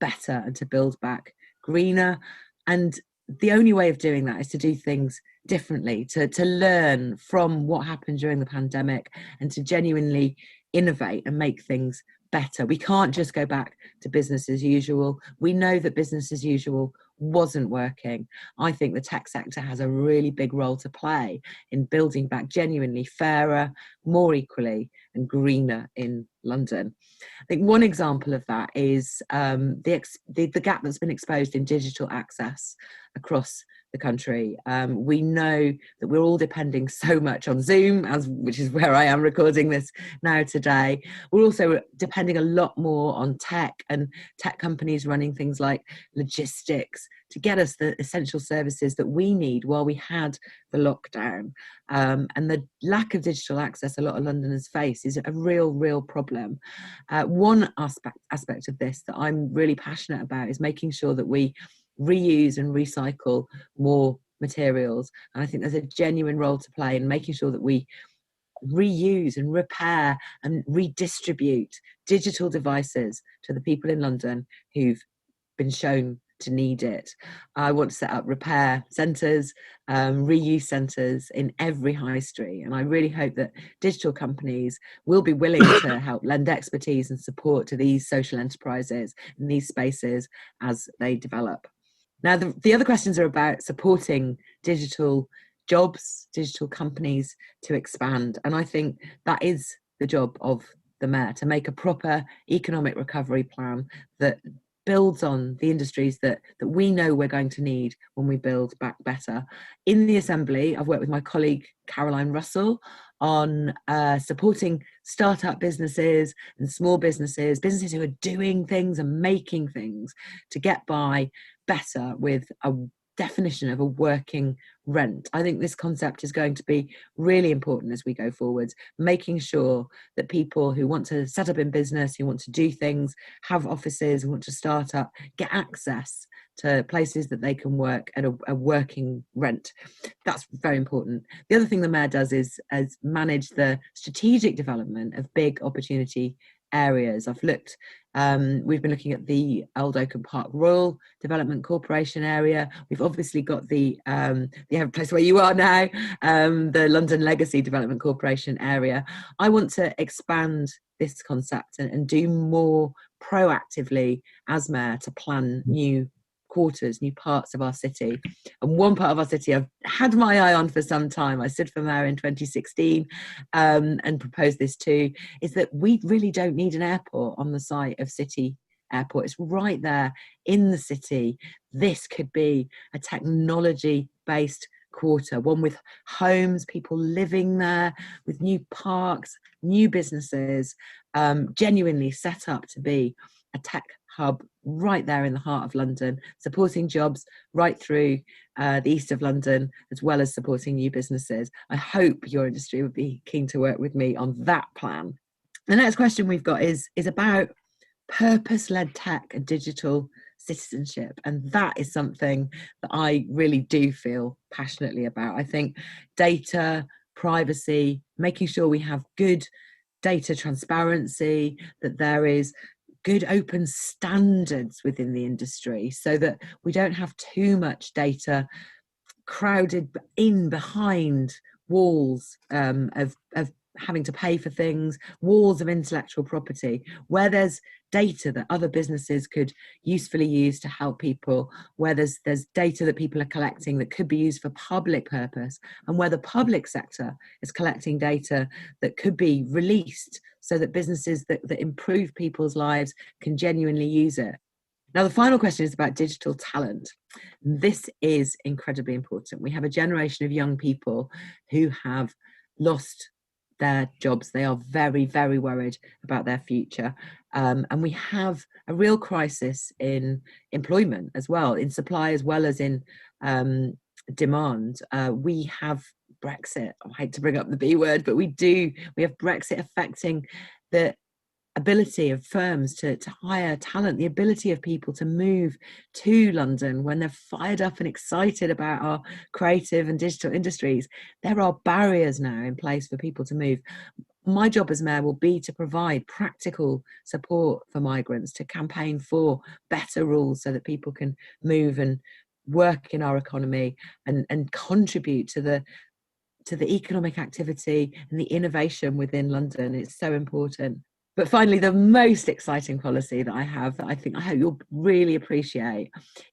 Speaker 10: better and to build back greener. And the only way of doing that is to do things differently, to learn from what happened during the pandemic and to genuinely innovate and make things better. We can't just go back to business as usual. We know that business as usual wasn't working. I think the tech sector has a really big role to play in building back genuinely fairer, more equally and greener in London. I think one example of that is the gap that's been exposed in digital access across the country. We know that we're all depending so much on Zoom, which is where I am recording this now today. We're also depending a lot more on tech and tech companies running things like logistics to get us the essential services that we need while we had the lockdown. And the lack of digital access a lot of Londoners face is a real problem. One aspect of this that I'm really passionate about is making sure that we reuse and recycle more materials. And I think there's a genuine role to play in making sure that we reuse and repair and redistribute digital devices to the people in London who've been shown to need it. I want to set up repair centres, reuse centres in every high street. And I really hope that digital companies will be willing to help lend expertise and support to these social enterprises in these spaces as they develop. Now, the other questions are about supporting digital jobs, digital companies to expand. And I think that is the job of the Mayor, to make a proper economic recovery plan that builds on the industries that we know we're going to need when we build back better. In the Assembly, I've worked with my colleague Caroline Russell on supporting startup businesses and small businesses who are doing things and making things to get by better with a definition of a working rent. I think this concept is going to be really important as we go forwards, making sure that people who want to set up in business, who want to do things, have offices, who want to start up, get access to places that they can work at a working rent. That's very important. The other thing the Mayor does is manage the strategic development of big opportunity areas. I've looked, we've been looking at the Old Oakham Park Royal Development Corporation area. We've obviously got the place where you are now, the London Legacy Development Corporation area. I want to expand this concept and do more proactively as Mayor to plan new quarters, new parts of our city. And one part of our city I've had my eye on for some time, I stood for Mayor in 2016 and proposed this too, is that we really don't need an airport on the site of City Airport. It's right there in the city. This could be a technology-based quarter, one with homes, people living there, with new parks, new businesses, genuinely set up to be a tech hub right there in the heart of London, supporting jobs right through the east of London, as well as supporting new businesses. I hope your industry would be keen to work with me on that plan. The next question we've got is about purpose-led tech and digital citizenship. And that is something that I really do feel passionately about. I think data, privacy, making sure we have good data transparency, that there is good open standards within the industry so that we don't have too much data crowded in behind walls of having to pay for things, walls of intellectual property, where there's data that other businesses could usefully use to help people, where there's data that people are collecting that could be used for public purpose, and where the public sector is collecting data that could be released so that businesses that improve people's lives can genuinely use it. Now, the final question is about digital talent. This is incredibly important. We have a generation of young people who have lost their jobs. They are very, very worried about their future. And we have a real crisis in employment as well, in supply as well as in demand. We have Brexit. I hate to bring up the B word, but we have Brexit affecting the ability of firms to hire talent, the ability of people to move to London when they're fired up and excited about our creative and digital industries. There are barriers now in place for people to move. My job as mayor will be to provide practical support for migrants, to campaign for better rules so that people can move and work in our economy and contribute to the economic activity and the innovation within London. It's so important. But finally, the most exciting policy that I have, that I hope you'll really appreciate,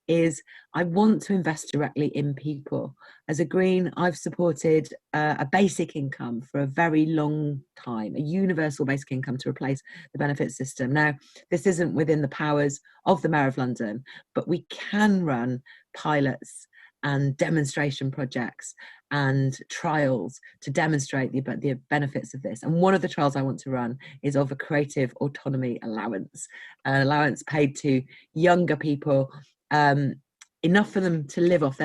Speaker 10: is I want to invest directly in people. As a Green, I've supported a basic income for a very long time, a universal basic income to replace the benefit system. Now, this isn't within the powers of the Mayor of London, but we can run pilots and demonstration projects and trials to demonstrate the benefits of this. And one of the trials I want to run is of a creative autonomy allowance, an allowance paid to younger people, enough for them to live off,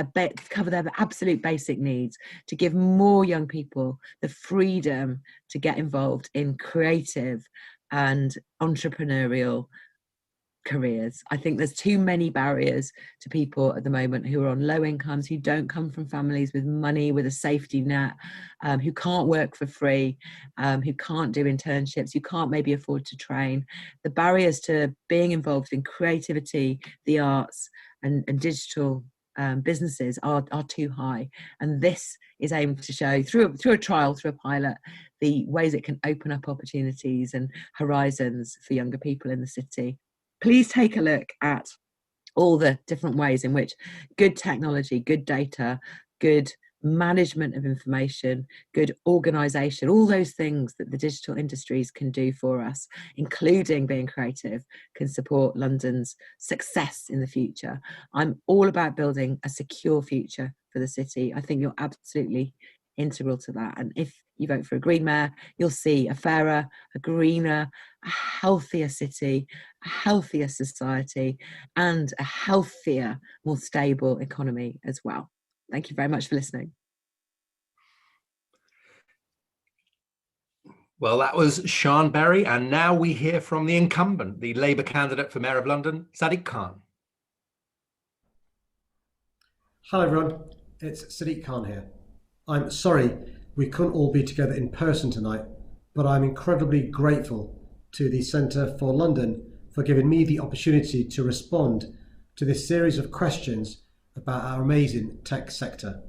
Speaker 10: cover their absolute basic needs, to give more young people the freedom to get involved in creative and entrepreneurial careers. I think there's too many barriers to people at the moment who are on low incomes, who don't come from families with money, with a safety net, who can't work for free, who can't do internships, who can't maybe afford to train. The barriers to being involved in creativity, the arts and digital businesses are too high. And this is aimed to show through a trial, through a pilot, the ways it can open up opportunities and horizons for younger people in the city. Please take a look at all the different ways in which good technology, good data, good management of information, good organisation, all those things that the digital industries can do for us, including being creative, can support London's success in the future. I'm all about building a secure future for the city. I think you're absolutely integral to that. And if you vote for a Green mayor, you'll see a fairer, a greener, a healthier city, a healthier society, and a healthier, more stable economy as well. Thank you very much for listening.
Speaker 1: Well, that was Sian Berry, and now we hear from the incumbent, the Labour candidate for Mayor of London, Sadiq Khan.
Speaker 11: Hello everyone, it's Sadiq Khan here. I'm sorry we couldn't all be together in person tonight, but I'm incredibly grateful to the Centre for London for giving me the opportunity to respond to this series of questions about our amazing tech sector.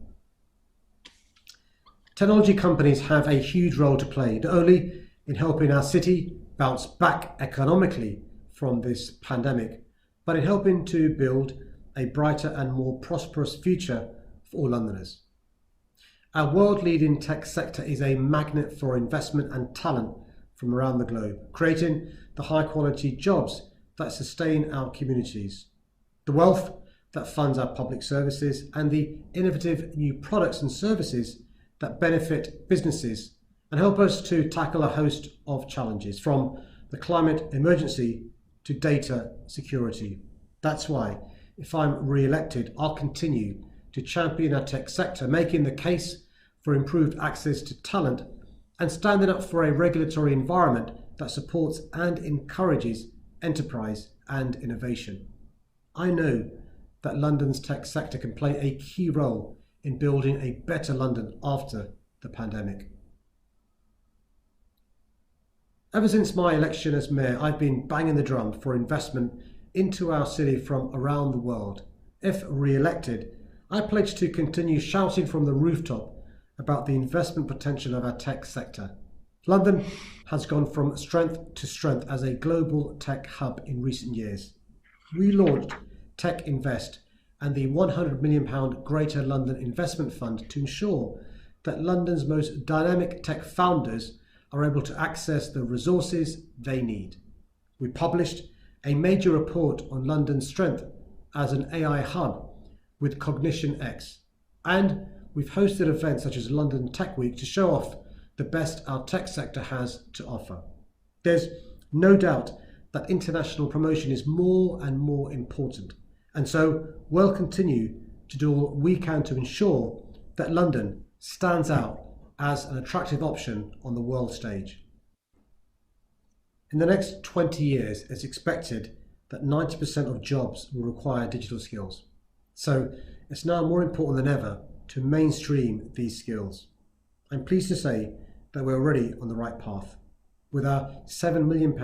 Speaker 11: Technology companies have a huge role to play, not only in helping our city bounce back economically from this pandemic, but in helping to build a brighter and more prosperous future for all Londoners. Our world-leading tech sector is a magnet for investment and talent from around the globe, creating the high-quality jobs that sustain our communities, the wealth that funds our public services, and the innovative new products and services that benefit businesses and help us to tackle a host of challenges, from the climate emergency to data security. That's why, if I'm re-elected, I'll continue to champion our tech sector, making the case for improved access to talent and standing up for a regulatory environment that supports and encourages enterprise and innovation. I know that London's tech sector can play a key role in building a better London after the pandemic. Ever since my election as mayor, I've been banging the drum for investment into our city from around the world. If re-elected, I pledge to continue shouting from the rooftop about the investment potential of our tech sector. London has gone from strength to strength as a global tech hub in recent years. We launched Tech Invest and the £100 million Greater London Investment Fund to ensure that London's most dynamic tech founders are able to access the resources they need. We published a major report on London's strength as an AI hub with Cognition X. And we've hosted events such as London Tech Week to show off the best our tech sector has to offer. There's no doubt that international promotion is more and more important. And so we'll continue to do all we can to ensure that London stands out as an attractive option on the world stage. In the next 20 years, it's expected that 90% of jobs will require digital skills. So it's now more important than ever to mainstream these skills. I'm pleased to say that we're already on the right path. With our £7 million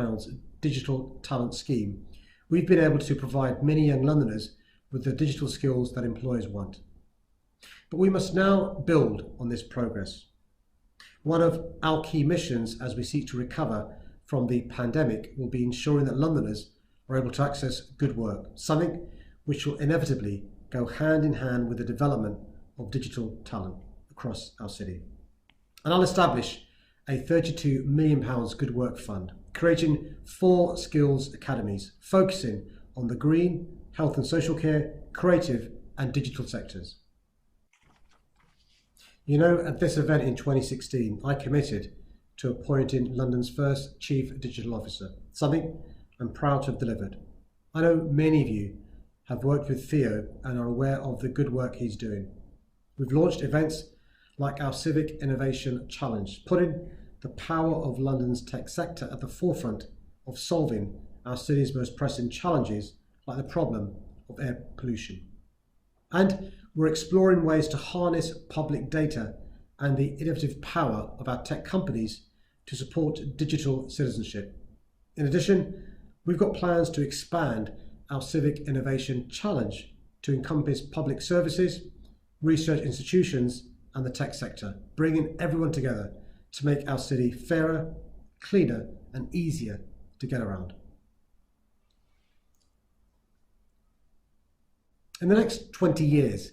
Speaker 11: digital talent scheme, we've been able to provide many young Londoners with the digital skills that employers want. But we must now build on this progress. One of our key missions as we seek to recover from the pandemic will be ensuring that Londoners are able to access good work, something which will inevitably go hand in hand with the development of digital talent across our city. And I'll establish a £32 million Good Work Fund, creating 4 skills academies, focusing on the green, health and social care, creative and digital sectors. You know, at this event in 2016, I committed to appointing London's first Chief Digital Officer, something I'm proud to have delivered. I know many of you have worked with Theo and are aware of the good work he's doing. We've launched events like our Civic Innovation Challenge, putting the power of London's tech sector at the forefront of solving our city's most pressing challenges, like the problem of air pollution. And we're exploring ways to harness public data and the innovative power of our tech companies to support digital citizenship. In addition, we've got plans to expand our Civic Innovation Challenge to encompass public services, research institutions, and the tech sector, bringing everyone together to make our city fairer, cleaner, and easier to get around. In the next 20 years,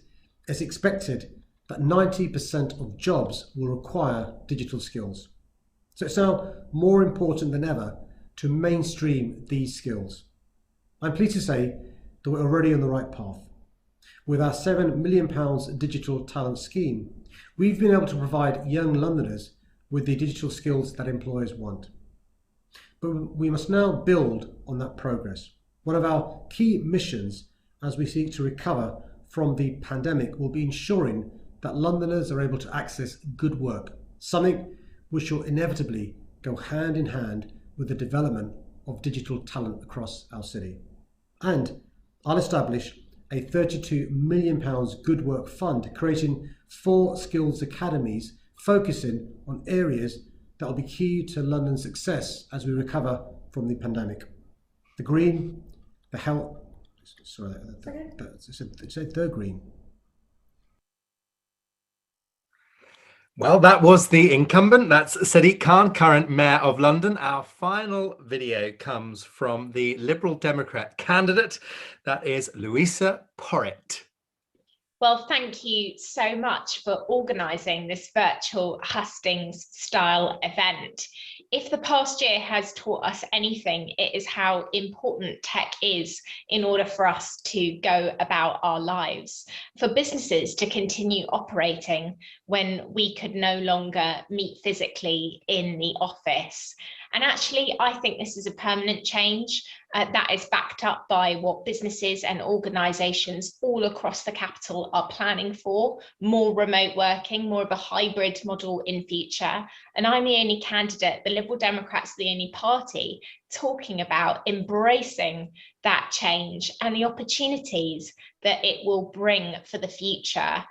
Speaker 11: it's expected that 90% of jobs will require digital skills. So it's now more important than ever to mainstream these skills. I'm pleased to say that we're already on the right path. With our £7 million digital talent scheme, we've been able to provide young Londoners with the digital skills that employers want. But we must now build on that progress. One of our key missions as we seek to recover from the pandemic will be ensuring that Londoners are able to access good work, something which will inevitably go hand in hand with the development of digital talent across our city. And I'll establish a £32 million Good Work Fund, creating 4 skills academies focusing on areas that will be key to London's success as we recover from the pandemic. The green, the health, sorry, the green.
Speaker 1: Well, that was the incumbent. That's Sadiq Khan, current Mayor of London. Our final video comes from the Liberal Democrat candidate. That is Louisa Porritt.
Speaker 12: Well, thank you so much for organising this virtual hustings-style event. If the past year has taught us anything, it is how important tech is in order for us to go about our lives, for businesses to continue operating when we could no longer meet physically in the office. And actually, I think this is a permanent change that is backed up by what businesses and organisations all across the capital are planning for: more remote working, more of a hybrid model in future. And I'm the only candidate, the Liberal Democrats are the only party talking about embracing that change and the opportunities that it will bring for the future.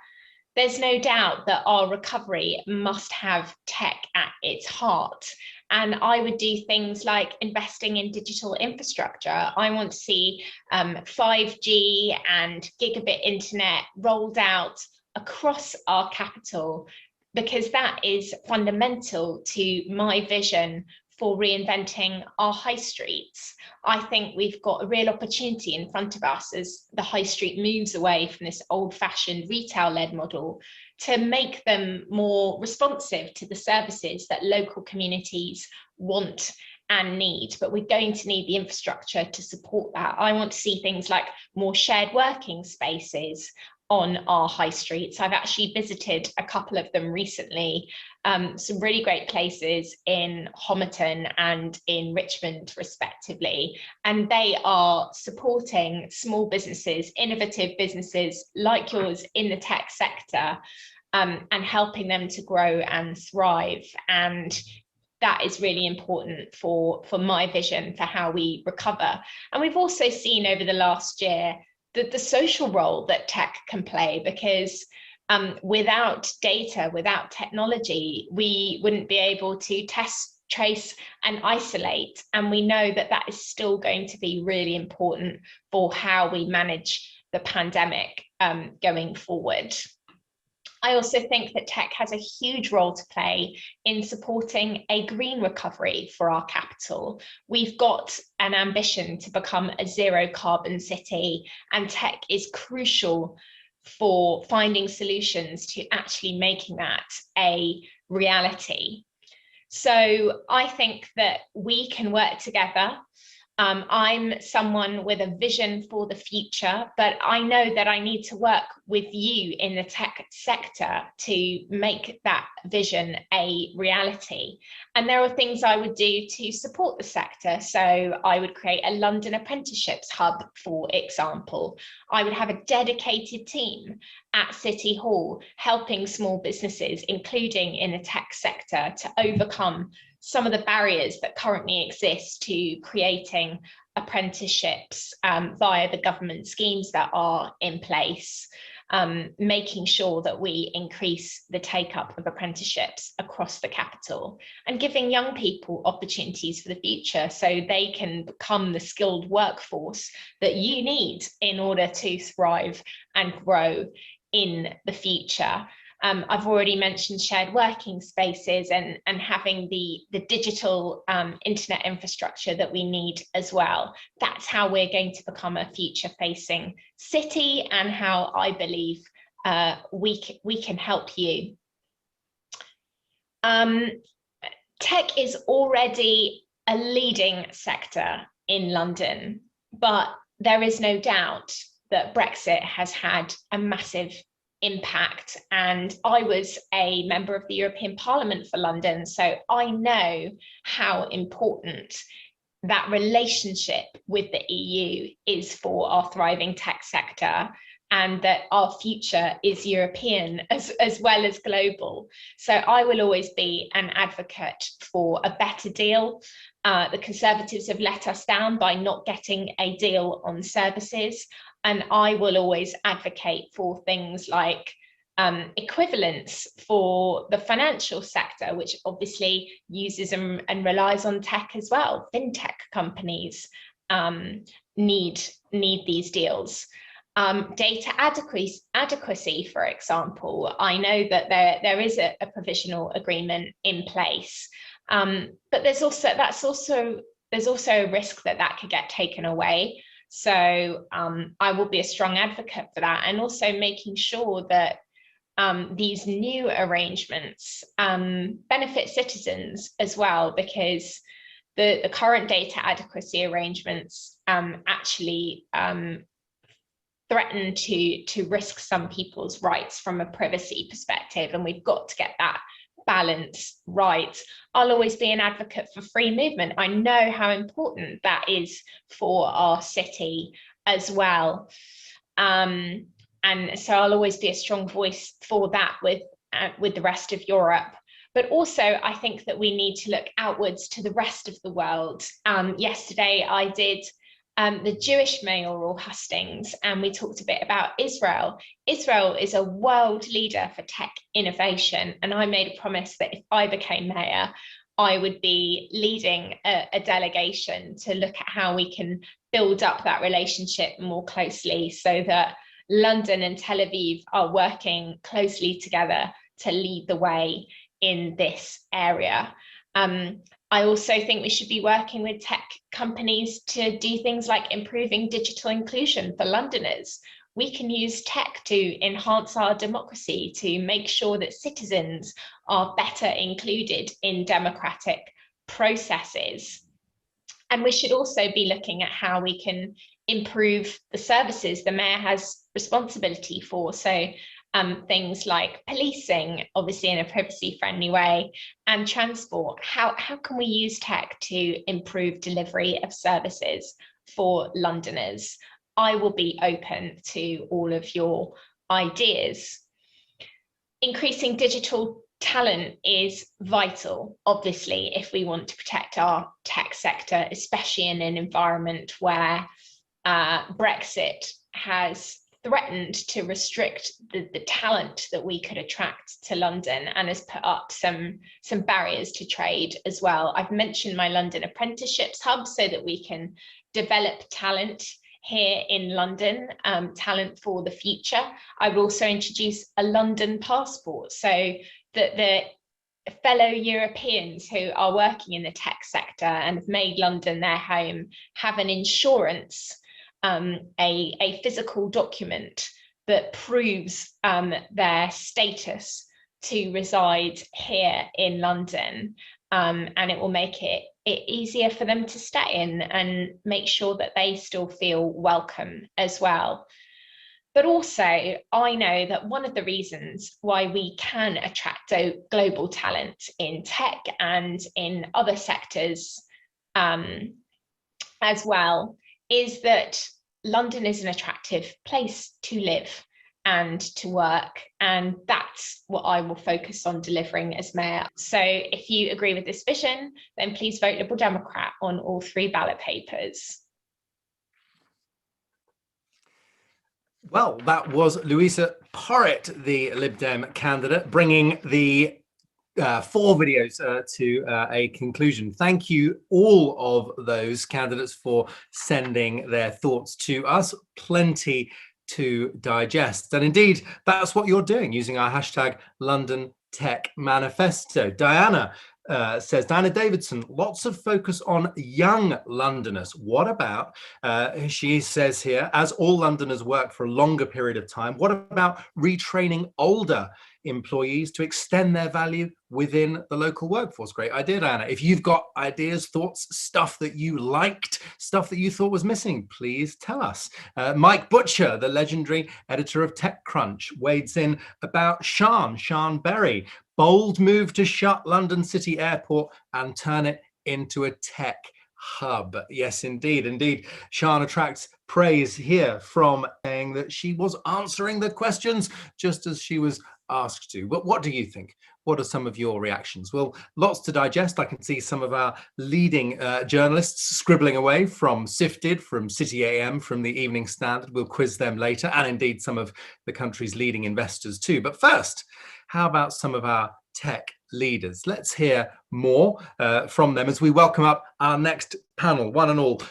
Speaker 12: There's no doubt that our recovery must have tech at its heart. And I would do things like investing in digital infrastructure. I want to see 5G and gigabit internet rolled out across our capital, because that is fundamental to my vision for reinventing our high streets. I think we've got a real opportunity in front of us as the high street moves away from this old-fashioned retail-led model to make them more responsive to the services that local communities want and need, but we're going to need the infrastructure to support that. I want to see things like more shared working spaces on our high streets. I've actually visited a couple of them recently, some really great places in Homerton and in Richmond, respectively, and they are supporting small businesses, innovative businesses like yours in the tech sector, and helping them to grow and thrive. And that is really important for my vision for how we recover. And we've also seen over the last year the social role that tech can play, because without data, without technology, we wouldn't be able to test, trace and isolate. And we know that that is still going to be really important for how we manage the pandemic going forward. I also think that tech has a huge role to play in supporting a green recovery for our capital. We've got an ambition to become a zero carbon city, and tech is crucial for finding solutions to actually making that a reality. So I think that we can work together. I'm someone with a vision for the future, but I know that I need to work with you in the tech sector to make that vision a reality. And there are things I would do to support the sector. So I would create a London apprenticeships hub, for example. I would have a dedicated team at City Hall helping small businesses, including in the tech sector, to overcome some of the barriers that currently exist to creating apprenticeships via the government schemes that are in place, making sure that we increase the take-up of apprenticeships across the capital, and giving young people opportunities for the future so they can become the skilled workforce that you need in order to thrive and grow in the future. I've already mentioned shared working spaces and having the digital internet infrastructure that we need as well. That's how we're going to become a future-facing city, and how I believe we can help you. Tech is already a leading sector in London, but there is no doubt that Brexit has had a massive impact. And I was a member of the European Parliament for London, so I know how important that relationship with the EU is for our thriving tech sector, and that our future is European as well as global. So I will always be an advocate for a better deal. The Conservatives have let us down by not getting a deal on services. And I will always advocate for things like equivalence for the financial sector, which obviously uses and relies on tech as well. FinTech companies need these deals. Data adequacy, for example. I know that there is a provisional agreement in place, but there's also a risk that could get taken away. So I will be a strong advocate for that, and also making sure that these new arrangements benefit citizens as well, because the current data adequacy arrangements actually threaten to risk some people's rights from a privacy perspective, and we've got to get that balance right. I'll always be an advocate for free movement. I know how important that is for our city as well. And so I'll always be a strong voice for that with the rest of Europe. But also, I think that we need to look outwards to the rest of the world. Yesterday, I did the Jewish mayoral hustings, and we talked a bit about Israel. Israel is a world leader for tech innovation, and I made a promise that if I became mayor, I would be leading a delegation to look at how we can build up that relationship more closely, so that London and Tel Aviv are working closely together to lead the way in this area. I also think we should be working with tech companies to do things like improving digital inclusion for Londoners. We can use tech to enhance our democracy, to make sure that citizens are better included in democratic processes. And we should also be looking at how we can improve the services the mayor has responsibility for. So things like policing, obviously in a privacy-friendly way, and transport. How can we use tech to improve delivery of services for Londoners? I will be open to all of your ideas. Increasing digital talent is vital, obviously, if we want to protect our tech sector, especially in an environment where Brexit has threatened to restrict the talent that we could attract to London and has put up some barriers to trade as well. I've mentioned my London Apprenticeships Hub so that we can develop talent here in London, talent for the future. I would also introduce a London passport so that the fellow Europeans who are working in the tech sector and have made London their home have an insurance, a physical document that proves their status to reside here in London, and it will make it easier for them to stay in and make sure that they still feel welcome as well. But also, I know that one of the reasons why we can attract global talent in tech and in other sectors as well is that London is an attractive place to live and to work, and that's what I will focus on delivering as mayor. So if you agree with this vision, then please vote Liberal Democrat on all 3 ballot papers.
Speaker 1: Well, that was Louisa Porritt, the Lib Dem candidate, bringing the 4 videos to a conclusion. Thank you all of those candidates for sending their thoughts to us. Plenty to digest. And indeed, that's what you're doing using our hashtag London Tech Manifesto. Diana says, Diana Davidson, lots of focus on young Londoners. What about, she says here, as all Londoners work for a longer period of time, what about retraining older employees to extend their value within the local workforce? Great idea, Diana. If you've got ideas, thoughts, stuff that you liked, stuff that you thought was missing, please tell us. Mike Butcher, the legendary editor of TechCrunch, wades in about Sian Berry. Bold move to shut London City Airport and turn it into a tech hub. Yes, indeed. Indeed, Sian attracts praise here from saying that she was answering the questions just as she was asked to. But what do you think? What are some of your reactions? Well, lots to digest. I can see some of our leading journalists scribbling away, from Sifted, from City AM, from the Evening Standard. We'll quiz them later, and indeed some of the country's leading investors too. But first, how about some of our tech leaders? Let's hear more from them as we welcome up our next panel, one and all.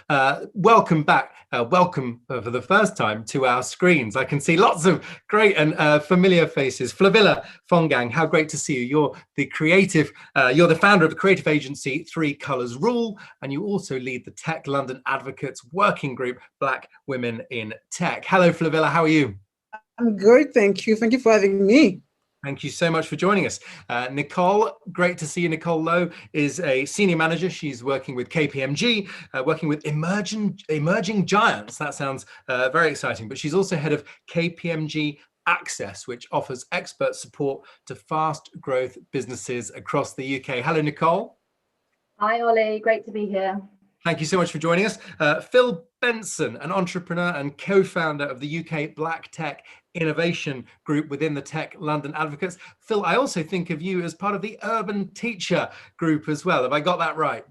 Speaker 1: Welcome back, welcome for the first time to our screens. I can see lots of great and familiar faces. Flavilla Fongang, how great to see you. You're the creative, you're the founder of the creative agency 3 Colours Rule, and you also lead the Tech London Advocates working group, Black Women in Tech. Hello, Flavilla, how are you?
Speaker 13: I'm good, thank you. Thank you for having me.
Speaker 1: Thank you so much for joining us. Nicole, great to see you. Nicole Lowe is a senior manager. She's working with KPMG, working with emerging giants. That sounds very exciting, but she's also head of KPMG Access, which offers expert support to fast growth businesses across the UK. Hello, Nicole.
Speaker 14: Hi, Ollie. Great to be here.
Speaker 1: Thank you so much for joining us. Phil Benson, an entrepreneur and co-founder of the UK Black Tech Innovation Group within the Tech London Advocates. Phil, I also think of you as part of the Urban Teacher Group as well. Have I got that right?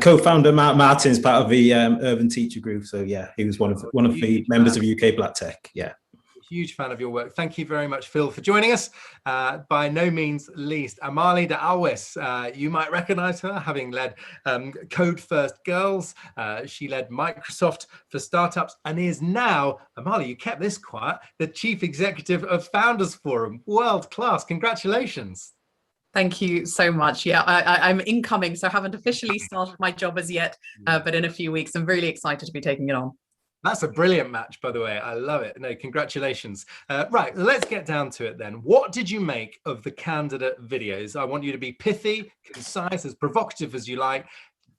Speaker 15: Co-founder Martin's part of the Urban Teacher Group. So yeah, he was one of the members of UK Black Tech. Yeah.
Speaker 1: Huge fan of your work. Thank you very much, Phil, for joining us. By no means least, Amali de Alwis. You might recognize her, having led Code First Girls. She led Microsoft for Startups and is now, Amali, you kept this quiet, the Chief Executive of Founders Forum. World class. Congratulations.
Speaker 16: Thank you so much. Yeah, I'm incoming, so I haven't officially started my job as yet, but in a few weeks, I'm really excited to be taking it on.
Speaker 1: That's a brilliant match, by the way. I love it. No, congratulations. Right, let's get down to it then. What did you make of the candidate videos? I want you to be pithy, concise, as provocative as you like.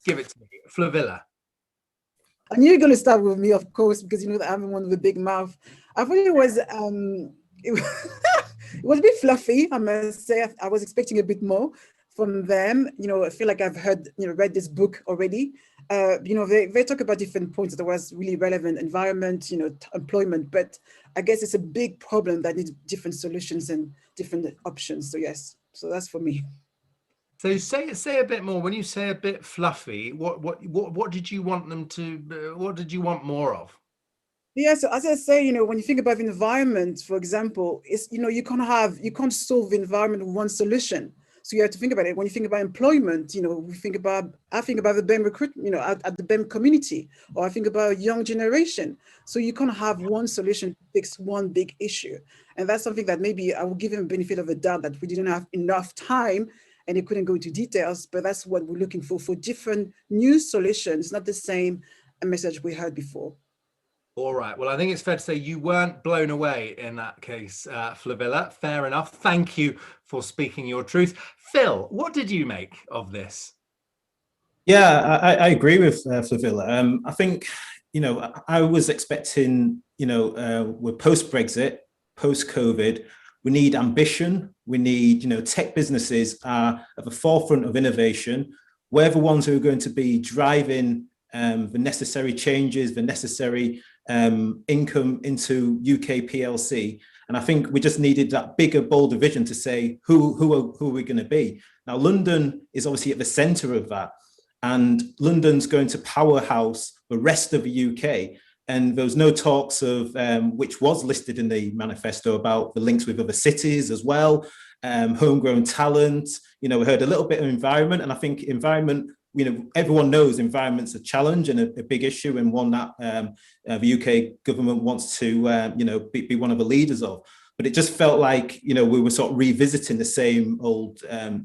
Speaker 1: Give it to me. Flavilla.
Speaker 13: I knew you're going to start with me, of course, because you know that I'm one with a big mouth. I thought it was it was a bit fluffy, I must say. I was expecting a bit more from them. You know, I feel like I've heard, read this book already. They talk about different points that was really relevant: environment, employment. But I guess it's a big problem that needs different solutions and different options. So yes, so that's for me.
Speaker 1: So say a bit more. When you say a bit fluffy, what did you want them to? What did you want more of?
Speaker 13: Yeah, so as I say, when you think about the environment, for example, it's you can't solve the environment with one solution. So you have to think about it. When you think about employment, I think about the BEM recruitment, at the BEM community, or I think about a young generation. So you can't have one solution to fix one big issue. And that's something that maybe I will give him a benefit of a doubt that we didn't have enough time and he couldn't go into details, but that's what we're looking for different new solutions, not the same message we heard before.
Speaker 1: All right. Well, I think it's fair to say you weren't blown away in that case, Flavilla. Fair enough. Thank you for speaking your truth. Phil, what did you make of this?
Speaker 15: Yeah, I agree with Flavilla. I think, I was expecting, we're post-Brexit, post-COVID, we need ambition. We need, tech businesses are at the forefront of innovation. We're the ones who are going to be driving the necessary changes, the necessary income into UK PLC. And I think we just needed that bigger, bolder vision to say, who are we going to be? Now, London is obviously at the center of that. And London's going to powerhouse the rest of the UK. And there was no talks of, which was listed in the manifesto, about the links with other cities as well, homegrown talent. We heard a little bit of environment, and I think environment, everyone knows environment's a challenge and a big issue, and one that the UK government wants to, be one of the leaders of. But it just felt like, we were sort of revisiting the same old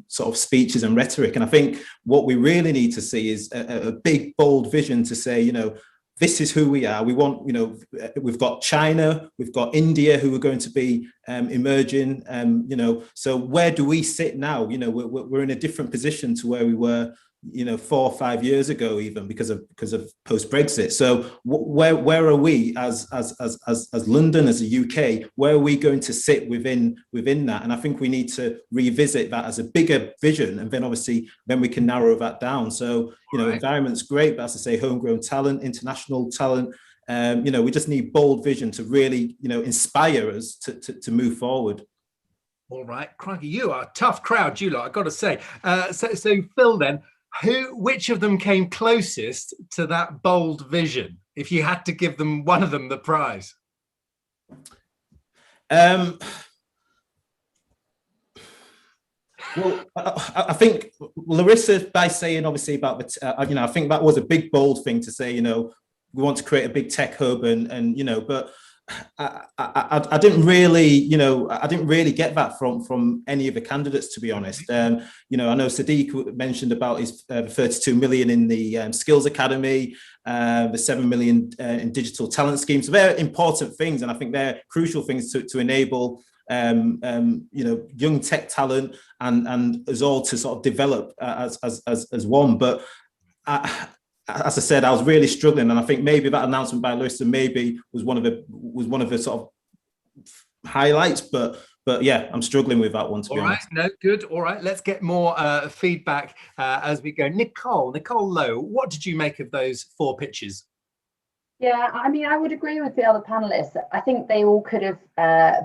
Speaker 15: sort of speeches and rhetoric. And I think what we really need to see is a big, bold vision to say, this is who we are. We want, we've got China, we've got India, who are going to be emerging, so where do we sit now? We're in a different position to where we were 4 or 5 years ago, even because of post-Brexit. So where are we as London, as the UK? Where are we going to sit within that? And I think we need to revisit that as a bigger vision, and then obviously we can narrow that down. So environment's great, but as I say, homegrown talent, international talent. We just need bold vision to really inspire us to move forward.
Speaker 1: All right, crikey, you are a tough crowd, you lot, I've got to say. So Phil, then, which of them came closest to that bold vision, if you had to give them one of them the prize?
Speaker 15: Well, I think Larissa, by saying obviously about the, I think that was a big bold thing to say. We want to create a big tech hub, and but I didn't really, I didn't really get that from any of the candidates, to be honest. I know Sadiq mentioned about his 32 million in the Skills Academy, the 7 million in digital talent schemes. So they're important things, and I think they're crucial things to enable young tech talent and us all to sort of develop as one. But as I said, I was really struggling, and I think maybe that announcement by Larissa maybe was one of the sort of highlights. But yeah, I'm struggling with that one, to be honest.
Speaker 1: No, good. All right, let's get more feedback as we go. Nicole Lowe, what did you make of those 4 pitches?
Speaker 14: Yeah, I mean, I would agree with the other panelists. I think they all could have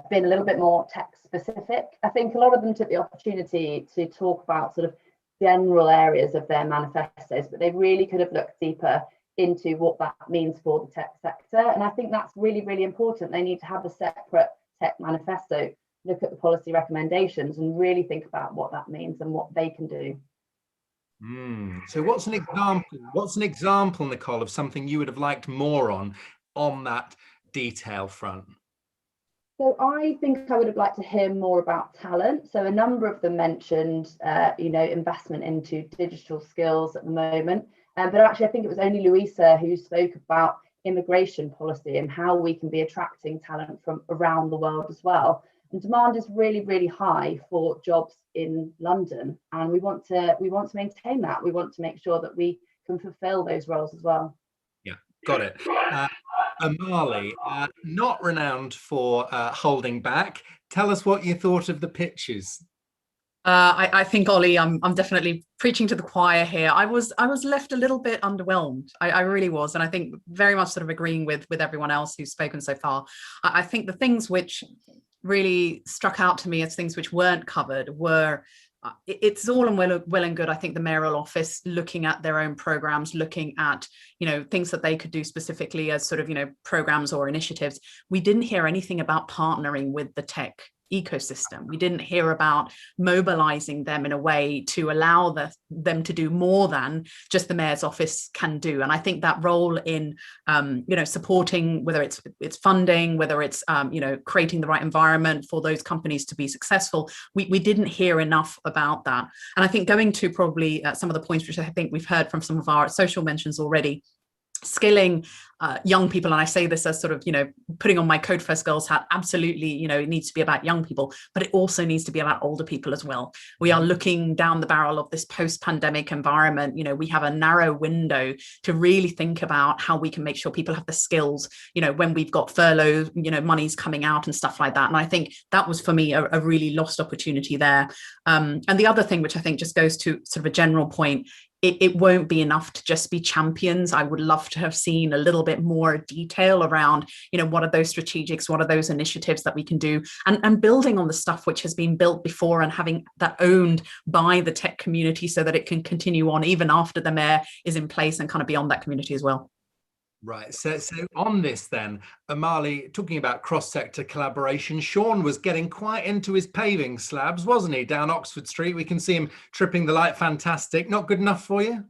Speaker 14: been a little bit more tech specific. I think a lot of them took the opportunity to talk about sort of general areas of their manifestos, but they really could have looked deeper into what that means for the tech sector. And I think that's really, really important. They need to have a separate tech manifesto, look at the policy recommendations and really think about what that means and what they can do.
Speaker 1: So what's an example, Nicole, of something you would have liked more on that detail front?
Speaker 14: So I think I would have liked to hear more about talent. So a number of them mentioned, investment into digital skills at the moment. But actually, I think it was only Louisa who spoke about immigration policy and how we can be attracting talent from around the world as well. And demand is really, really high for jobs in London, and we want to maintain that. We want to make sure that we can fulfill those roles as well.
Speaker 1: Yeah, got it. Amali, not renowned for holding back. Tell us what you thought of the pitches.
Speaker 16: I think, Ollie, I'm definitely preaching to the choir here. I was left a little bit underwhelmed. I really was, and I think very much sort of agreeing with everyone else who's spoken so far. I think the things which really struck out to me as things which weren't covered were. It's all well and good. I think the mayoral office looking at their own programs, looking at, things that they could do specifically as sort of, programs or initiatives. We didn't hear anything about partnering with the tech ecosystem. We didn't hear about mobilizing them in a way to allow them to do more than just the mayor's office can do. And I think that role in, supporting, whether it's funding, whether it's, creating the right environment for those companies to be successful, we didn't hear enough about that. And I think going to probably some of the points which I think we've heard from some of our social mentions already, skilling young people, and I say this as sort of, putting on my Code First Girls hat, absolutely, it needs to be about young people, but it also needs to be about older people as well. We are looking down the barrel of this post-pandemic environment. We have a narrow window to really think about how we can make sure people have the skills, when we've got furlough, monies coming out and stuff like that. And I think that was for me a really lost opportunity there. And the other thing, which I think just goes to sort of a general point, it won't be enough to just be champions. I would love to have seen a little bit more detail around, what are those strategics, what are those initiatives that we can do, and building on the stuff which has been built before and having that owned by the tech community so that it can continue on even after the mayor is in place and kind of beyond that community as well.
Speaker 1: Right. So on this then, Amali, talking about cross-sector collaboration, Sean was getting quite into his paving slabs, wasn't he, down Oxford Street? We can see him tripping the light. Fantastic. Not good enough for you?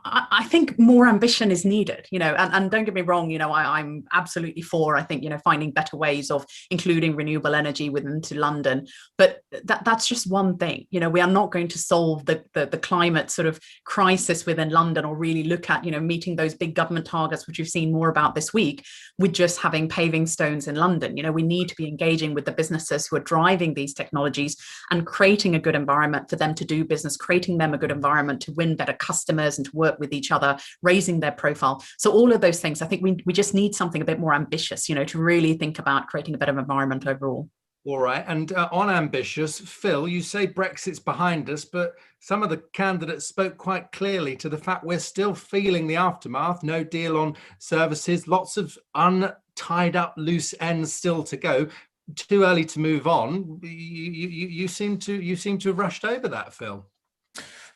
Speaker 16: I think more ambition is needed, and don't get me wrong, I'm absolutely for, I think, finding better ways of including renewable energy into London, but that's just one thing. We are not going to solve the climate sort of crisis within London or really look at, meeting those big government targets, which we've seen more about this week, with just having paving stones in London. We need to be engaging with the businesses who are driving these technologies and creating a good environment for them to do business, creating them a good environment to win better customers and to work with each other, raising their profile. So all of those things, I think we just need something a bit more ambitious, to really think about creating a better environment overall.
Speaker 1: All right. And on ambitious, Phil, you say Brexit's behind us, but some of the candidates spoke quite clearly to the fact we're still feeling the aftermath. No deal on services, lots of untied up loose ends still to go. Too early to move on. You seem to have rushed over that, Phil.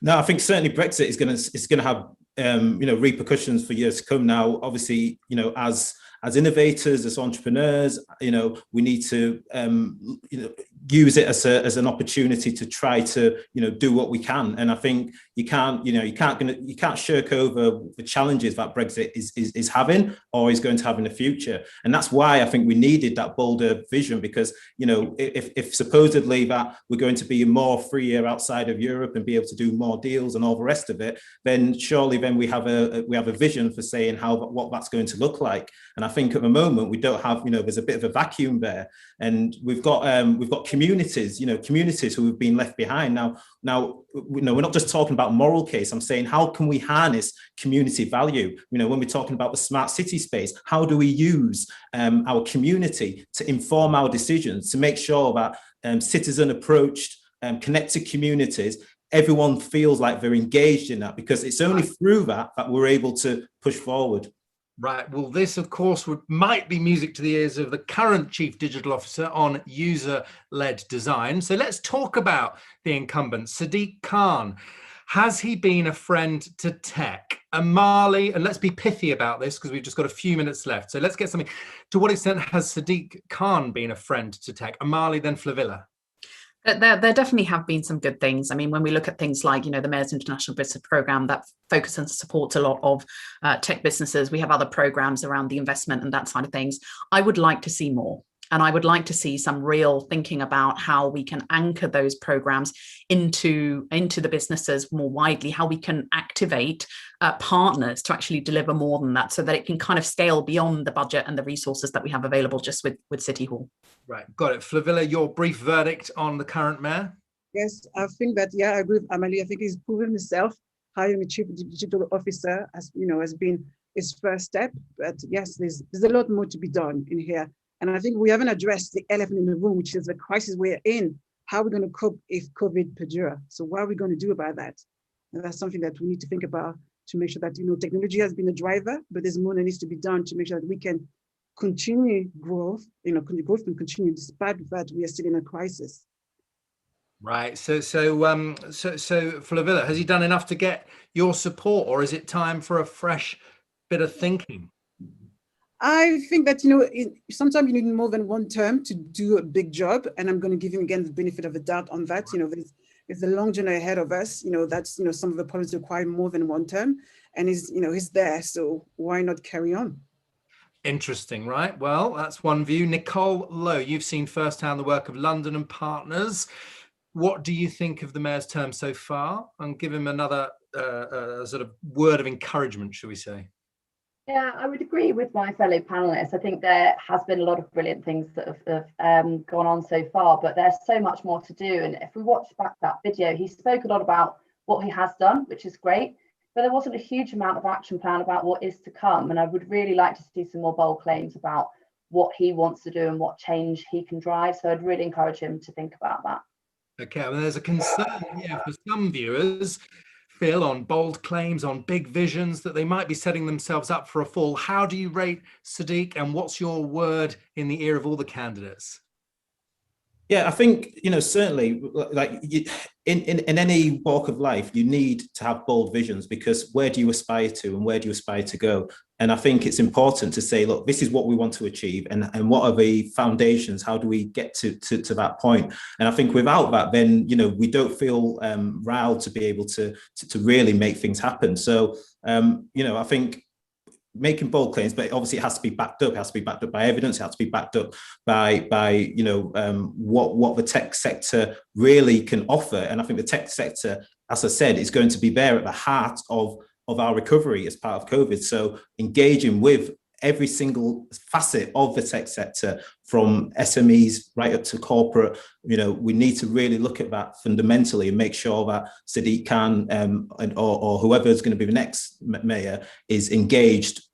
Speaker 15: No, I think certainly Brexit is going to have repercussions for years to come. Now, obviously, as innovators, as entrepreneurs, we need to use it as an opportunity to try to do what we can. And I think you can't shirk over the challenges that Brexit is having or is going to have in the future. And that's why I think we needed that bolder vision, because if supposedly that we're going to be more freer outside of Europe and be able to do more deals and all the rest of it, then surely we have a vision for saying what that's going to look like. And I think at the moment we don't have, there's a bit of a vacuum there, and we've got communities who have been left behind. Now, we're not just talking about moral case. I'm saying, how can we harness community value? When we're talking about the smart city space, how do we use our community to inform our decisions, to make sure that citizen approached, connected communities, everyone feels like they're engaged in that, because it's only through that we're able to push forward.
Speaker 1: Right. Well, this, of course, might be music to the ears of the current Chief Digital Officer on user-led design. So let's talk about the incumbent, Sadiq Khan. Has he been a friend to tech? Amali, and let's be pithy about this because we've just got a few minutes left. So let's get something. To what extent has Sadiq Khan been a friend to tech? Amali, then Flavilla.
Speaker 16: There definitely have been some good things. I mean, when we look at things like, the Mayor's International Business Programme that focuses and supports a lot of tech businesses, we have other programs around the investment and that side of things. I would like to see more. And I would like to see some real thinking about how we can anchor those programs into the businesses more widely, how we can activate partners to actually deliver more than that, so that it can kind of scale beyond the budget and the resources that we have available just with City Hall.
Speaker 1: Right, got it. Flavilla, your brief verdict on the current mayor?
Speaker 13: Yes, I think that, I agree with Amalie. I think he's proven himself. hiring a chief digital officer has been his first step. But yes, there's a lot more to be done in here. And I think we haven't addressed the elephant in the room, which is the crisis we're in. How are we going to cope if COVID perdures? So what are we going to do about that? And that's something that we need to think about to make sure that, technology has been a driver, but there's more that needs to be done to make sure that we can continue growth, growth can continue despite the fact we are still in a crisis.
Speaker 1: Right. So Flavilla, has he done enough to get your support, or is it time for a fresh bit of thinking?
Speaker 13: I think that, sometimes you need more than one term to do a big job. And I'm going to give him again the benefit of the doubt on that. There's a long journey ahead of us. That's, some of the problems require more than one term. And he's there. So why not carry on?
Speaker 1: Interesting, right? Well, that's one view. Nicole Lowe, you've seen firsthand the work of London and Partners. What do you think of the mayor's term so far? And give him another sort of word of encouragement, shall we say?
Speaker 14: Yeah, I would agree with my fellow panelists. I think there has been a lot of brilliant things that have gone on so far, but there's so much more to do. And if we watch back that video, he spoke a lot about what he has done, which is great, but there wasn't a huge amount of action plan about what is to come. And I would really like to see some more bold claims about what he wants to do and what change he can drive. So I'd really encourage him to think about that.
Speaker 1: Okay, well, there's a concern here for some viewers, Phil, on bold claims, on big visions, that they might be setting themselves up for a fall. How do you rate Sadiq, and what's your word in the ear of all the candidates?
Speaker 15: Yeah, I think, certainly, like in any walk of life, you need to have bold visions, because where do you aspire to and where do you aspire to go? And I think it's important to say, look, this is what we want to achieve, and what are the foundations? How do we get to that point? And I think without that, then, we don't feel riled to be able to really make things happen. So, I think making bold claims, but obviously it has to be backed up. It has to be backed up by evidence. It has to be backed up by what the tech sector really can offer. And I think the tech sector, as I said, is going to be there at the heart of our recovery as part of COVID. So engaging with every single facet of the tech sector, from SMEs right up to corporate, we need to really look at that fundamentally and make sure that Sadiq Khan or whoever is going to be the next mayor is engaged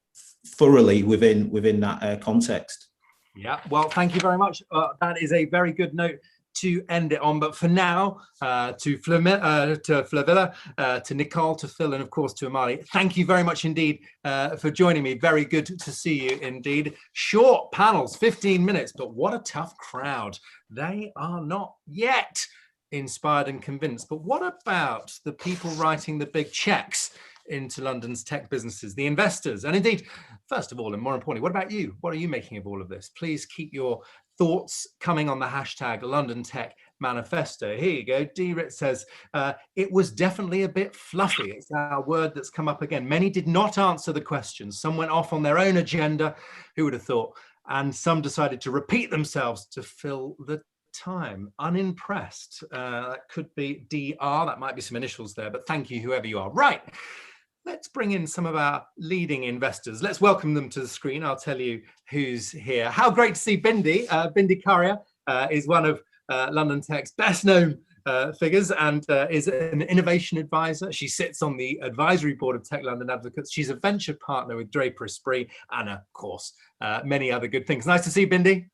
Speaker 15: thoroughly within that context.
Speaker 1: Yeah, well, thank you very much. That is a very good note to end it on. But for now, to Flavilla, to Nicole, to Phil, and of course to Amali, thank you very much indeed for joining me. Very good to see you indeed. Short panels, 15 minutes, but what a tough crowd. They are not yet inspired and convinced. But what about the people writing the big checks into London's tech businesses, the investors? And indeed, first of all, and more importantly, what about you? What are you making of all of this? Please keep your thoughts coming on the hashtag London Tech Manifesto. Here you go. D-Rit says, it was definitely a bit fluffy. It's our word that's come up again. Many did not answer the questions. Some went off on their own agenda. Who would have thought? And some decided to repeat themselves to fill the time. Unimpressed. That could be DR. That might be some initials there, but thank you, whoever you are. Right. Let's bring in some of our leading investors. Let's welcome them to the screen. I'll tell you who's here. How great to see Bindi. Bindi Karia is one of London Tech's best known figures and is an innovation advisor. She sits on the advisory board of Tech London Advocates. She's a venture partner with Draper Esprit and, of course, many other good things. Nice to see you, Bindi.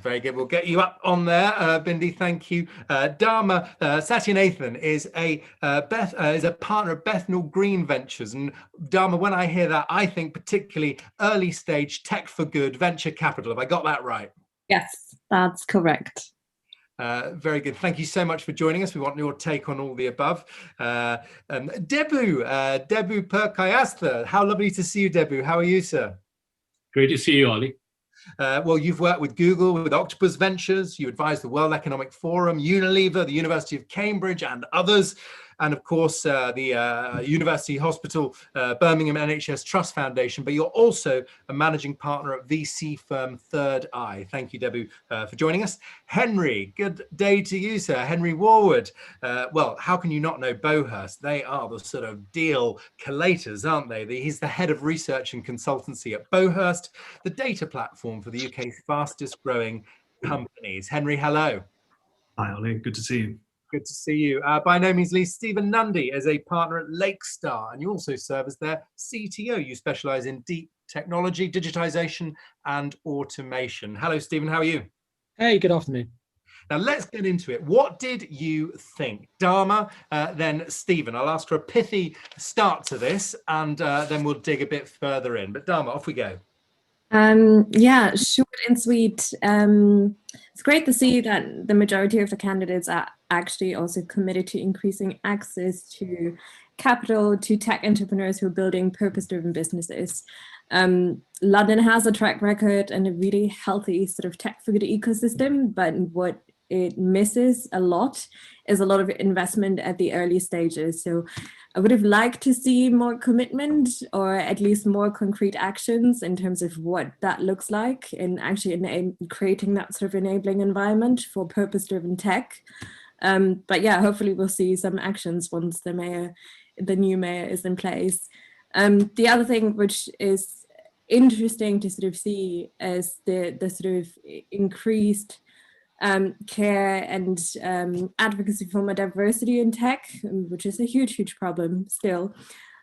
Speaker 1: Very good. We'll get you up on there, Bindi. Thank you. Dharma Satyanathan is a partner of Bethnal Green Ventures, and Dharma, when I hear that, I think particularly early stage tech for good venture capital. Have I got that right?
Speaker 17: Yes, that's correct.
Speaker 1: Very good. Thank you so much for joining us. We want your take on all the above. Debu Perkayastha. How lovely to see you, Debu. How are you, sir?
Speaker 18: Great to see you, Ollie.
Speaker 1: Well, you've worked with Google, with Octopus Ventures, you advise the World Economic Forum, Unilever, the University of Cambridge and others, and of course the University Hospital Birmingham NHS Trust Foundation, but you're also a managing partner at VC firm Third Eye. Thank you, Debu, for joining us. Henry, good day to you, sir. Henry Warwood. Well, how can you not know Bowhurst? They are the sort of deal collators, aren't they? He's the head of research and consultancy at Bowhurst, the data platform for the UK's fastest growing companies. Henry, hello.
Speaker 18: Hi, Ollie. Good to see you.
Speaker 1: Good to see you. By no means least, Stephen Nundy is a partner at Lakestar, and you also serve as their CTO. You specialise in deep technology, digitisation and automation. Hello, Stephen, how are you?
Speaker 19: Hey, good afternoon.
Speaker 1: Now, let's get into it. What did you think? Dharma, then Stephen. I'll ask for a pithy start to this, and then we'll dig a bit further in. But Dharma, off we go.
Speaker 20: Yeah, short and sweet. It's great to see that the majority of the candidates are actually also committed to increasing access to capital to tech entrepreneurs who are building purpose-driven businesses. London has a track record and a really healthy sort of tech-food ecosystem, but what it misses a lot is a lot of investment at the early stages. So I would have liked to see more commitment, or at least more concrete actions in terms of what that looks like, and actually creating that sort of enabling environment for purpose-driven tech. But yeah, hopefully we'll see some actions once the new mayor is in place. The other thing which is interesting to sort of see is the sort of increased care and advocacy for more diversity in tech, which is a huge problem still,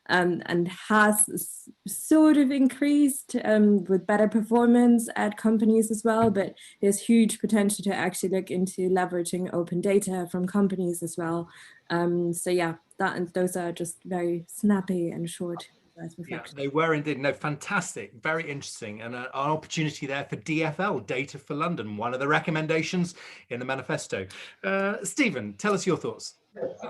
Speaker 20: and has sort of increased with better performance at companies as well, but there's huge potential to actually look into leveraging open data from companies as well. So yeah, those are just very snappy and short.
Speaker 1: Yeah, they were indeed. No, fantastic, very interesting, and an opportunity there for DFL, Data for London, one of the recommendations in the manifesto. Stephen, tell us your thoughts.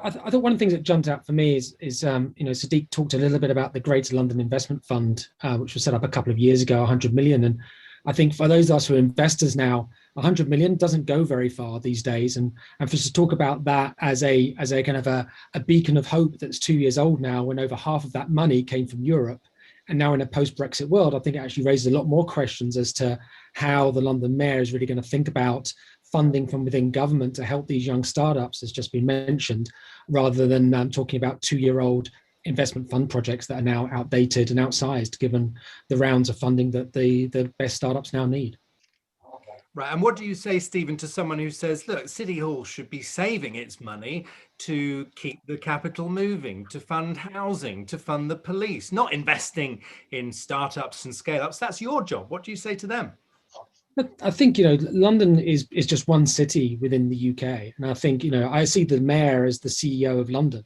Speaker 19: I thought one of the things that jumped out for me is Sadiq talked a little bit about the Greater London Investment Fund, which was set up a couple of years ago, 100 million. And I think for those of us who are investors now, 100 million doesn't go very far these days. And for us to talk about that as a kind of a beacon of hope that's 2 years old now, when over half of that money came from Europe, and now in a post-Brexit world, I think it actually raises a lot more questions as to how the London mayor is really going to think about funding from within government to help these young startups, as just been mentioned, rather than talking about 2-year-old investment fund projects that are now outdated and outsized, given the rounds of funding that the best startups now need.
Speaker 1: Right, and what do you say, Stephen, to someone who says, look, City Hall should be saving its money to keep the capital moving, to fund housing, to fund the police, not investing in startups and scale-ups? That's your job. What do you say to them?
Speaker 19: I think, London is just one city within the UK. And I think, I see the mayor as the CEO of London.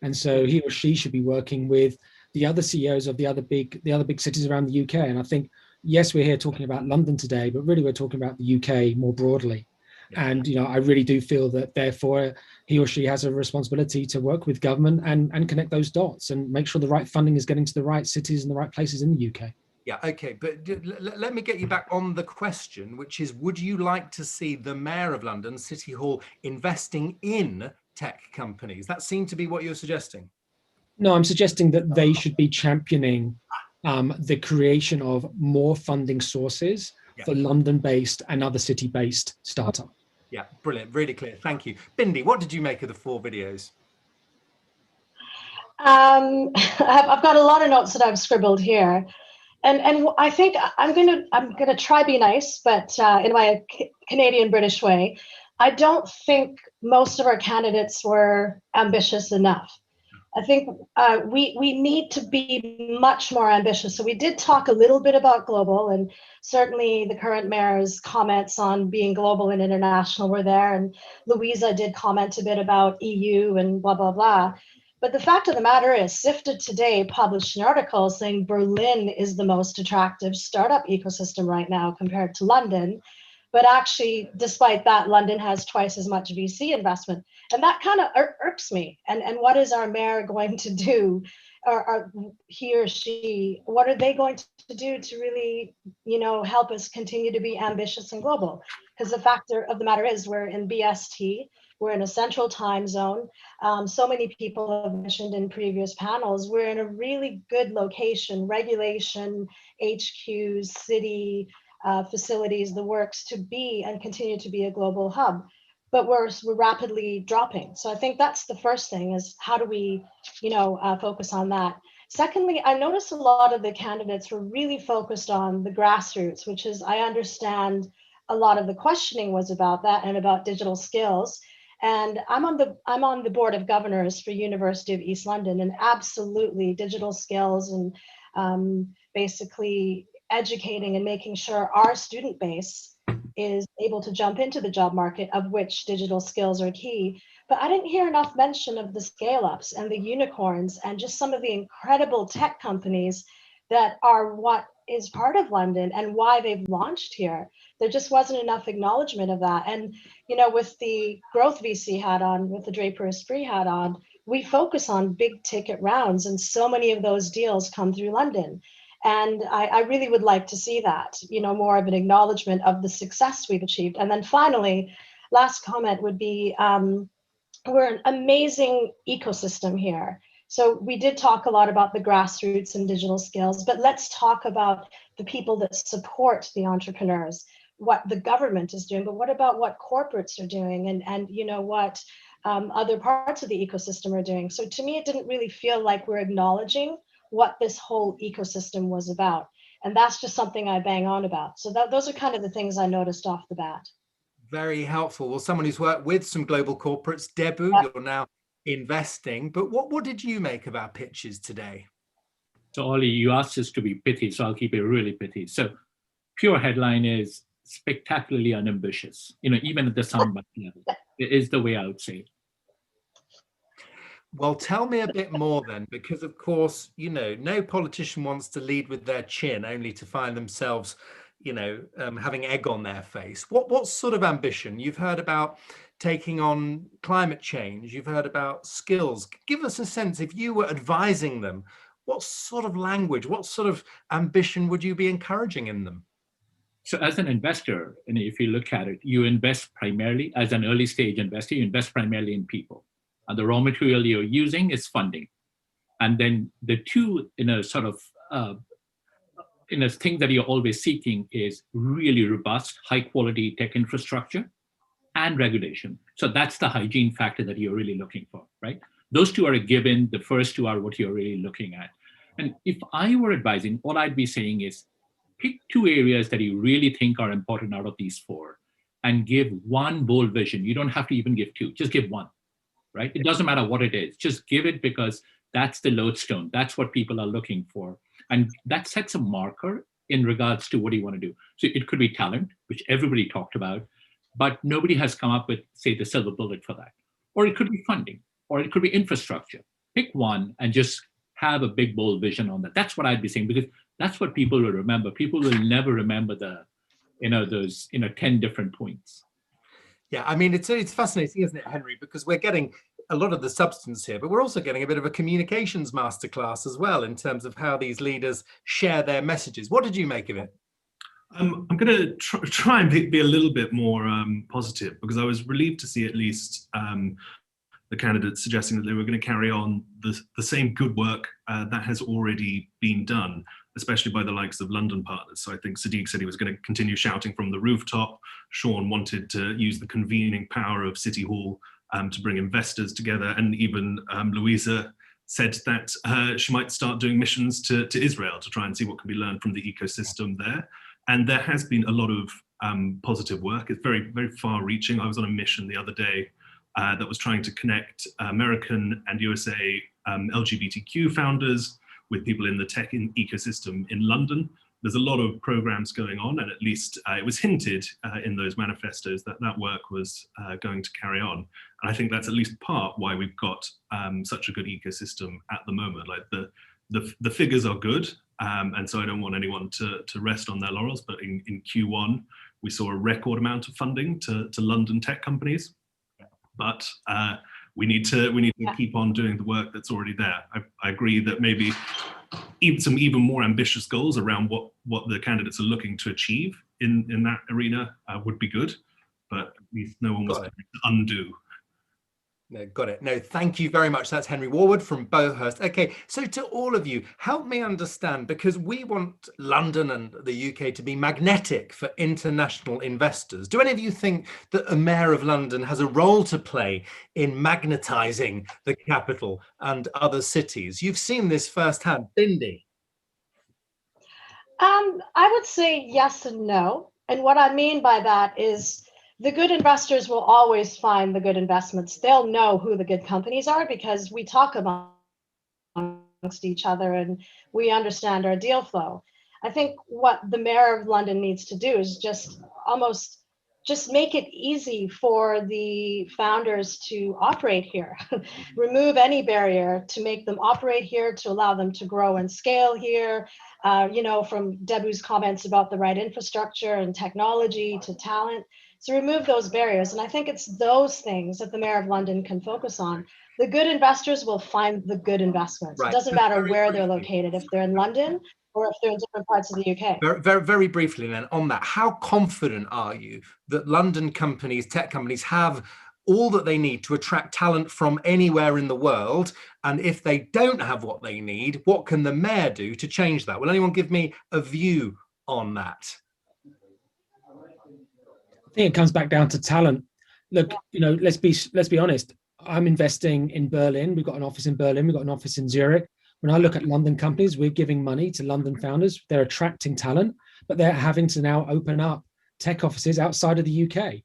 Speaker 19: And so he or she should be working with the other CEOs of the other big cities around the UK. And I think, yes, we're here talking about London today, but really we're talking about the UK more broadly. Yeah. And, I really do feel that therefore he or she has a responsibility to work with government and connect those dots and make sure the right funding is getting to the right cities and the right places in the UK.
Speaker 1: Yeah, okay, but let me get you back on the question, which is, would you like to see the Mayor of London, City Hall, investing in tech companies? That seemed to be what you're suggesting.
Speaker 19: No, I'm suggesting that they should be championing the creation of more funding sources for London-based and other city-based startups.
Speaker 1: Yeah, brilliant, really clear, thank you. Bindi, what did you make of the 4 videos?
Speaker 21: I've got a lot of notes that I've scribbled here. And I think I'm gonna try be nice, but in my Canadian British way, I don't think most of our candidates were ambitious enough. I think we need to be much more ambitious. So we did talk a little bit about global, and certainly the current mayor's comments on being global and international were there. And Louisa did comment a bit about EU and blah, blah, blah. But the fact of the matter is, Sifted today published an article saying Berlin is the most attractive startup ecosystem right now compared to London. But actually, despite that, London has twice as much VC investment. And that kind of irks me. And what is our mayor going to do, or he or she, what are they going to do to really, help us continue to be ambitious and global? Because the fact of the matter is, we're in BST, we're in a central time zone. So many people have mentioned in previous panels, we're in a really good location, regulation, HQs, city, facilities, the works to be and continue to be a global hub, but we're rapidly dropping. So I think that's the first thing, is how do we, focus on that? Secondly, I noticed a lot of the candidates were really focused on the grassroots, which is, I understand a lot of the questioning was about that and about digital skills. And I'm on the board of governors for University of East London, and absolutely digital skills and basically educating and making sure our student base is able to jump into the job market, of which digital skills are key. But I didn't hear enough mention of the scale-ups and the unicorns and just some of the incredible tech companies that are what is part of London and why they've launched here. There just wasn't enough acknowledgement of that. And, you know, with the growth VC hat on, with the Draper Esprit hat on, we focus on big ticket rounds, and so many of those deals come through London. And I really would like to see that, you know, more of an acknowledgement of the success we've achieved. And then finally, last comment would be, we're an amazing ecosystem here. So we did talk a lot about the grassroots and digital skills, but let's talk about the people that support the entrepreneurs, what the government is doing, but what about what corporates are doing, and you know, what other parts of the ecosystem are doing. So to me, it didn't really feel like we're acknowledging what this whole ecosystem was about. And that's just something I bang on about. So those are kind of the things I noticed off the bat.
Speaker 1: Very helpful. Well, someone who's worked with some global corporates, Debu, you're now investing, but what did you make of our pitches today?
Speaker 18: So Ollie, you asked us to be pithy, so I'll keep it really pithy. So pure headline is spectacularly unambitious, you know, even at the soundbite level. It is the way I would say it.
Speaker 1: Well, tell me a bit more then, because of course, you know, no politician wants to lead with their chin only to find themselves, you know, having egg on their face. What sort of ambition? You've heard about taking on climate change. You've heard about skills. Give us a sense, if you were advising them, what sort of language, what sort of ambition would you be encouraging in them?
Speaker 18: So as an investor, and if you look at it, you invest primarily, as an early stage investor, you invest primarily in people. And the raw material you're using is funding. And then the two, in a sort of, in a thing that you're always seeking is really robust, high quality tech infrastructure and regulation. So that's the hygiene factor that you're really looking for, right? Those two are a given. The first two are what you're really looking at. And if I were advising, all I'd be saying is pick two areas that you really think are important out of these four and give one bold vision. You don't have to even give two, just give one, right? It doesn't matter what it is, just give it, because that's the lodestone. That's what people are looking for. And that sets a marker in regards to what do you want to do. So it could be talent, which everybody talked about, but nobody has come up with, say, the silver bullet for that. Or it could be funding, or it could be infrastructure. Pick one and just have a big, bold vision on that. That's what I'd be saying, because that's what people will remember. People will never remember the, you know, those, you know, 10 different points.
Speaker 1: Yeah, I mean, it's fascinating, isn't it, Henry? Because we're getting a lot of the substance here, but we're also getting a bit of a communications masterclass as well in terms of how these leaders share their messages. What did you make of it?
Speaker 6: I'm going to try and be a little bit more positive, because I was relieved to see at least the candidates suggesting that they were going to carry on the same good work that has already been done, especially by the likes of London partners. So I think Sadiq said he was going to continue shouting from the rooftop. Sean wanted to use the convening power of City Hall to bring investors together. And even Louisa said that she might start doing missions to Israel to try and see what can be learned from the ecosystem there. And there has been a lot of positive work. It's very, very far reaching. I was on a mission the other day that was trying to connect American and USA LGBTQ founders with people in the tech ecosystem in London. There's a lot of programs going on, and at least it was hinted in those manifestos that that work was going to carry on. And I think that's at least part why we've got such a good ecosystem at the moment. Like the figures are good, and so I don't want anyone to rest on their laurels, but in Q1, we saw a record amount of funding to London tech companies. But we need to keep on doing the work that's already there. I agree that maybe even more ambitious goals around what the candidates are looking to achieve in that arena would be good, but at least no one was going to undo.
Speaker 1: No, got it. No, thank you very much. That's Henry Warwood from Bowhurst. Okay, so to all of you, help me understand, because we want London and the UK to be magnetic for international investors. Do any of you think that a mayor of London has a role to play in magnetizing the capital and other cities? You've seen this firsthand, Bindi.
Speaker 21: I would say yes and no. And what I mean by that is the good investors will always find the good investments. They'll know who the good companies are because we talk amongst each other and we understand our deal flow. I think what the Mayor of London needs to do is just make it easy for the founders to operate here. Remove any barrier to make them operate here, to allow them to grow and scale here. From Debu's comments about the right infrastructure and technology to talent. So remove those barriers. And I think it's those things that the Mayor of London can focus on. The good investors will find the good investments.
Speaker 1: Right.
Speaker 21: It doesn't matter where they're located, if they're in London or if they're in different parts of the UK.
Speaker 1: Very briefly then on that, how confident are you that London companies, tech companies, have all that they need to attract talent from anywhere in the world? And if they don't have what they need, what can the Mayor do to change that? Will anyone give me a view on that?
Speaker 19: I think it comes back down to talent. Look, let's be honest. I'm investing in Berlin. We've got an office in Berlin. We've got an office in Zurich. When I look at London companies, we're giving money to London founders. They're attracting talent, but they're having to now open up tech offices outside of the UK,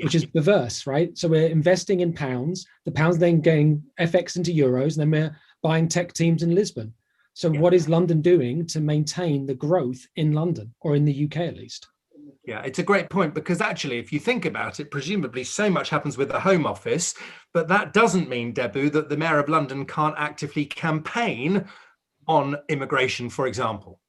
Speaker 19: which is perverse, right? So we're investing in pounds. The pounds then getting FX into euros, and then we're buying tech teams in Lisbon. So what is London doing to maintain the growth in London, or in the UK at least?
Speaker 1: Yeah, it's a great point, because actually, if you think about it, presumably so much happens with the Home Office, but that doesn't mean, Debu, that the Mayor of London can't actively campaign on immigration, for example.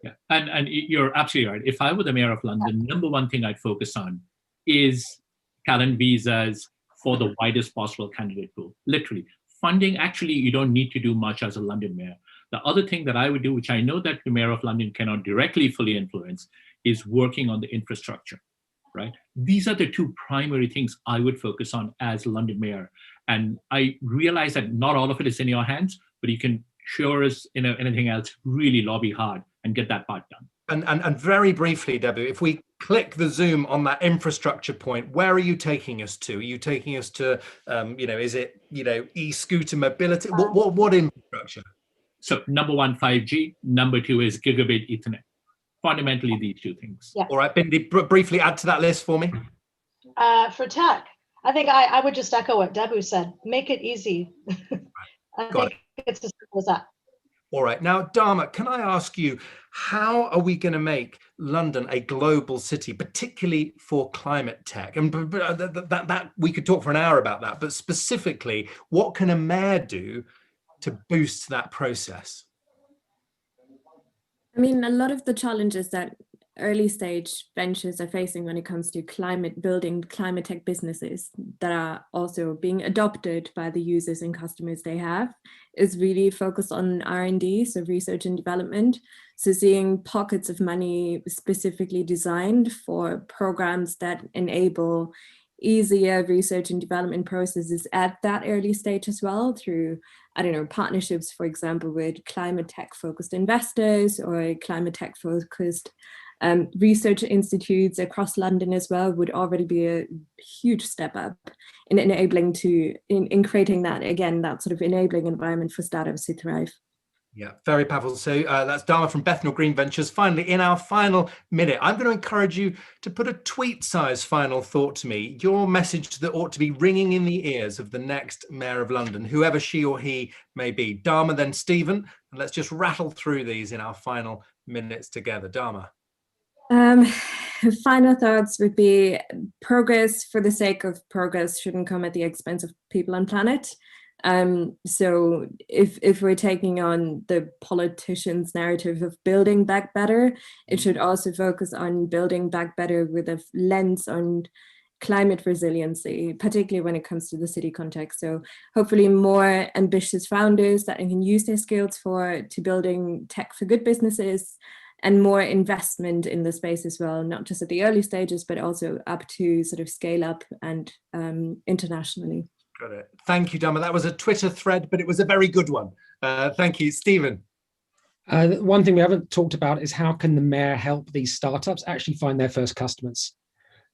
Speaker 18: Yeah, and you're absolutely right. If I were the Mayor of London, number one thing I'd focus on is talent visas for the widest possible candidate pool. Literally, funding, actually, you don't need to do much as a London mayor. The other thing that I would do, which I know that the Mayor of London cannot directly fully influence, is working on the infrastructure, right? These are the two primary things I would focus on as London Mayor. And I realize that not all of it is in your hands, but you can sure as anything else, really lobby hard and get that part done.
Speaker 1: And very briefly, Debu, if we click the zoom on that infrastructure point, where are you taking us to? Are you taking us to, is it, e-scooter mobility? What infrastructure?
Speaker 18: So number one, 5G. Number two is gigabit Ethernet. Fundamentally, these two things.
Speaker 21: Yeah.
Speaker 1: All right, Bindi, briefly add to that list for me.
Speaker 21: For tech, I think I would just echo what Debu said. Make it easy. I think it's as simple as that.
Speaker 1: All right. Now, Dharma, can I ask you, how are we going to make London a global city, particularly for climate tech? And that we could talk for an hour about that, but specifically, what can a mayor do to boost that process?
Speaker 20: I mean, a lot of the challenges that early stage ventures are facing when it comes to building climate tech businesses that are also being adopted by the users and customers they have is really focused on R&D, so research and development. So seeing pockets of money specifically designed for programs that enable easier research and development processes at that early stage as well, through, partnerships, for example, with climate tech focused investors or climate tech focused research institutes across London as well, would already be a huge step up in enabling in creating that, again, that sort of enabling environment for startups to thrive.
Speaker 1: Yeah, very powerful. So that's Dharma from Bethnal Green Ventures. Finally, in our final minute, I'm going to encourage you to put a tweet-sized final thought to me, your message that ought to be ringing in the ears of the next Mayor of London, whoever she or he may be. Dharma, then Stephen, and let's just rattle through these in our final minutes together. Dharma.
Speaker 20: Final thoughts would be progress for the sake of progress shouldn't come at the expense of people and planet. So if we're taking on the politicians' narrative of building back better, it should also focus on building back better with a lens on climate resiliency, particularly when it comes to the city context. So hopefully more ambitious founders that can use their skills to building tech for good businesses, and more investment in the space as well, not just at the early stages, but also up to sort of scale up and internationally.
Speaker 1: Got it. Thank you, Dharma. That was a Twitter thread, but it was a very good one. Thank you, Stephen.
Speaker 19: One thing we haven't talked about is how can the mayor help these startups actually find their first customers?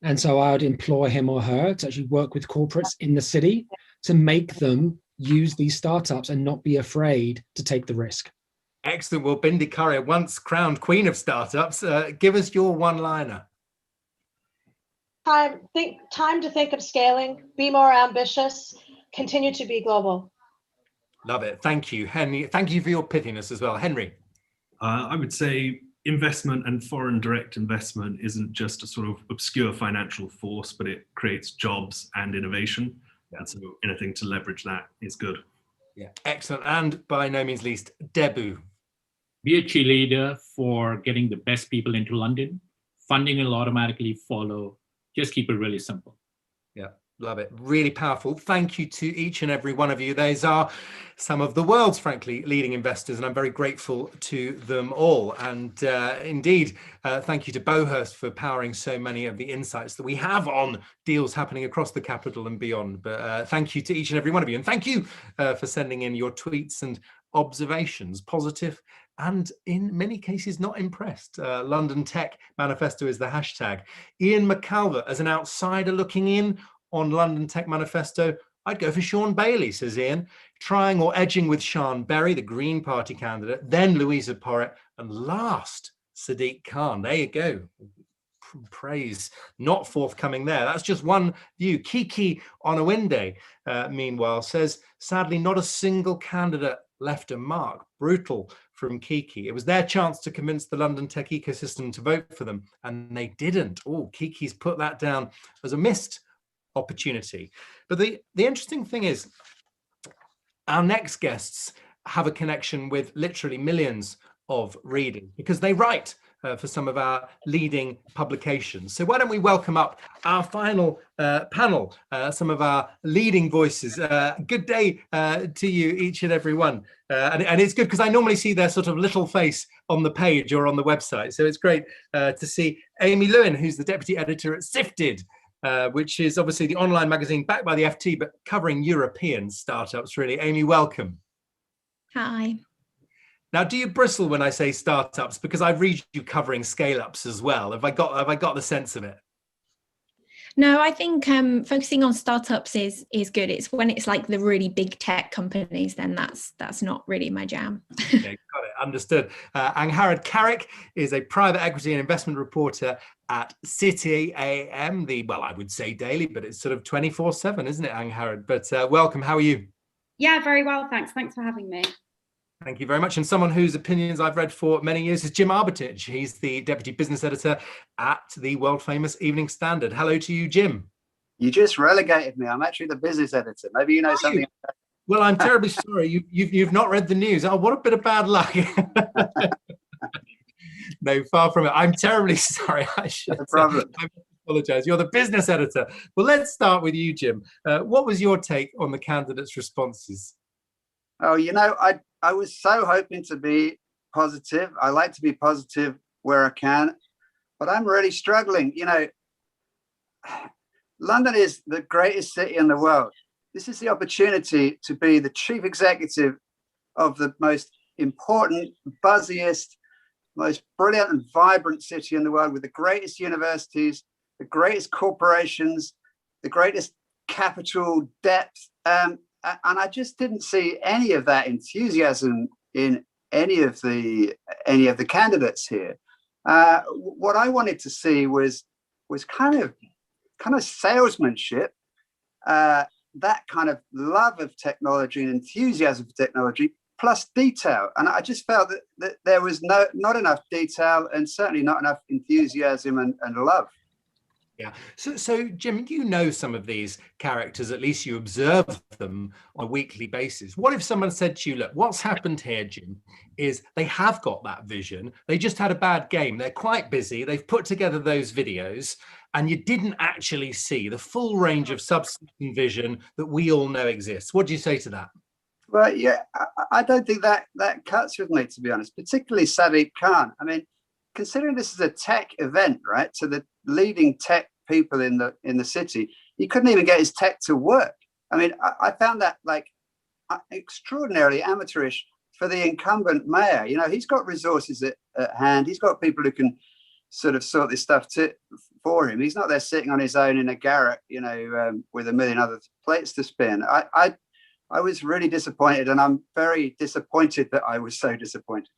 Speaker 19: And so I would implore him or her to actually work with corporates in the city to make them use these startups and not be afraid to take the risk.
Speaker 1: Excellent. Well, Bindi Currier, once crowned queen of startups, give us your one-liner.
Speaker 21: time to think of scaling, be more ambitious, continue to be global.
Speaker 1: Love it. Thank you, Henry. Thank you for your pithiness as well. Henry.
Speaker 2: I would say investment and foreign direct investment isn't just a sort of obscure financial force, but it creates jobs and innovation. Yeah. And so anything to leverage that is good.
Speaker 1: Yeah, excellent. And by no means least, Debu.
Speaker 18: Be a cheerleader for getting the best people into London. Funding will automatically follow. Just keep it really simple.
Speaker 1: Yeah, love it. Really powerful. Thank you to each and every one of you. These are some of the world's, frankly, leading investors, and I'm very grateful to them all. And indeed, thank you to Bohurst for powering so many of the insights that we have on deals happening across the capital and beyond. But thank you to each and every one of you. And thank you for sending in your tweets and observations, positive and in many cases not impressed. London Tech Manifesto is the hashtag. Ian McCalvert, as an outsider looking in on London Tech Manifesto, I'd go for Sean Bailey, says Ian, trying or edging with Sian Berry, the Green Party candidate, then Louisa Porritt, and last, Sadiq Khan. There you go. Praise not forthcoming there. That's just one view. Kiki Onawinde, meanwhile, says, sadly, not a single candidate left a mark. Brutal from Kiki. It was their chance to convince the London tech ecosystem to vote for them, and they didn't. Oh, Kiki's put that down as a missed opportunity. But the interesting thing is, our next guests have a connection with literally millions of readers because they write for some of our leading publications. So why don't we welcome up our final panel, some of our leading voices. Good day to you, each and every one. And it's good because I normally see their sort of little face on the page or on the website. So it's great to see Amy Lewin, who's the deputy editor at Sifted, which is obviously the online magazine backed by the FT, but covering European startups, really. Amy, welcome.
Speaker 22: Hi.
Speaker 1: Now, do you bristle when I say startups? Because I read you covering scale-ups as well. Have I got the sense of it?
Speaker 22: No, I think focusing on startups is good. It's when it's like the really big tech companies, then that's not really my jam.
Speaker 1: Okay, got it. Understood. Angharad Carrick is a private equity and investment reporter at City AM, well, I would say daily, but it's sort of 24/7, isn't it, Angharad? But welcome. How are you?
Speaker 22: Yeah, very well, thanks. Thanks for having me.
Speaker 1: Thank you very much. And someone whose opinions I've read for many years is Jim Armitage. He's the deputy business editor at the world famous Evening Standard. Hello to you, Jim.
Speaker 23: You just relegated me. I'm actually the business editor. Maybe you know something.
Speaker 1: Well, I'm terribly sorry. You've not read the news. Oh, what a bit of bad luck. No, far from it. I'm terribly sorry. I should.
Speaker 23: No problem.
Speaker 1: I apologize. You're the business editor. Well, let's start with you, Jim. What was your take on the candidates' responses?
Speaker 23: Oh, you know, I was so hoping to be positive. I like to be positive where I can, but I'm really struggling. You know, London is the greatest city in the world. This is the opportunity to be the chief executive of the most important, buzziest, most brilliant and vibrant city in the world, with the greatest universities, the greatest corporations, the greatest capital depth. And I just didn't see any of that enthusiasm in any of the candidates here. What I wanted to see was kind of salesmanship, that kind of love of technology and enthusiasm for technology, plus detail. And I just felt that there was not enough detail and certainly not enough enthusiasm and love.
Speaker 1: Yeah. So Jim, you know some of these characters, at least you observe them on a weekly basis. What if someone said to you, look, what's happened here, Jim, is they have got that vision. They just had a bad game. They're quite busy. They've put together those videos and you didn't actually see the full range of substance and vision that we all know exists. What do you say to that?
Speaker 23: Well, yeah, I don't think that cuts with me, to be honest, particularly Sadiq Khan. I mean, considering this is a tech event, right, to the leading tech people in the city, he couldn't even get his tech to work. I mean, I found that like extraordinarily amateurish for the incumbent mayor. You know, he's got resources at hand. He's got people who can sort of sort this stuff for him. He's not there sitting on his own in a garret, you know, with a million other plates to spin. I was really disappointed, and I'm very disappointed that I was so disappointed.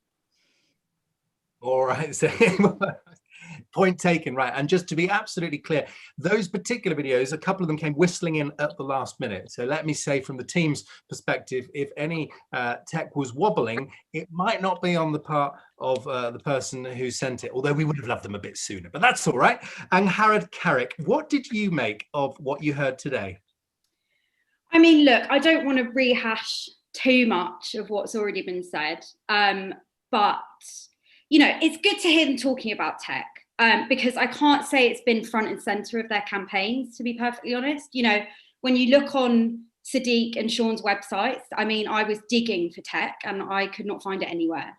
Speaker 1: All right. So Point taken, right. And just to be absolutely clear, those particular videos, a couple of them came whistling in at the last minute. So let me say from the team's perspective, if any tech was wobbling, it might not be on the part of the person who sent it, although we would have loved them a bit sooner, but that's all right. And Harrod Carrick, what did you make of what you heard today?
Speaker 4: I mean, look, I don't want to rehash too much of what's already been said, but, you know, it's good to hear them talking about tech, because I can't say it's been front and center of their campaigns, to be perfectly honest. You know, when you look on Sadiq and Sean's websites, I mean, I was digging for tech and I could not find it anywhere.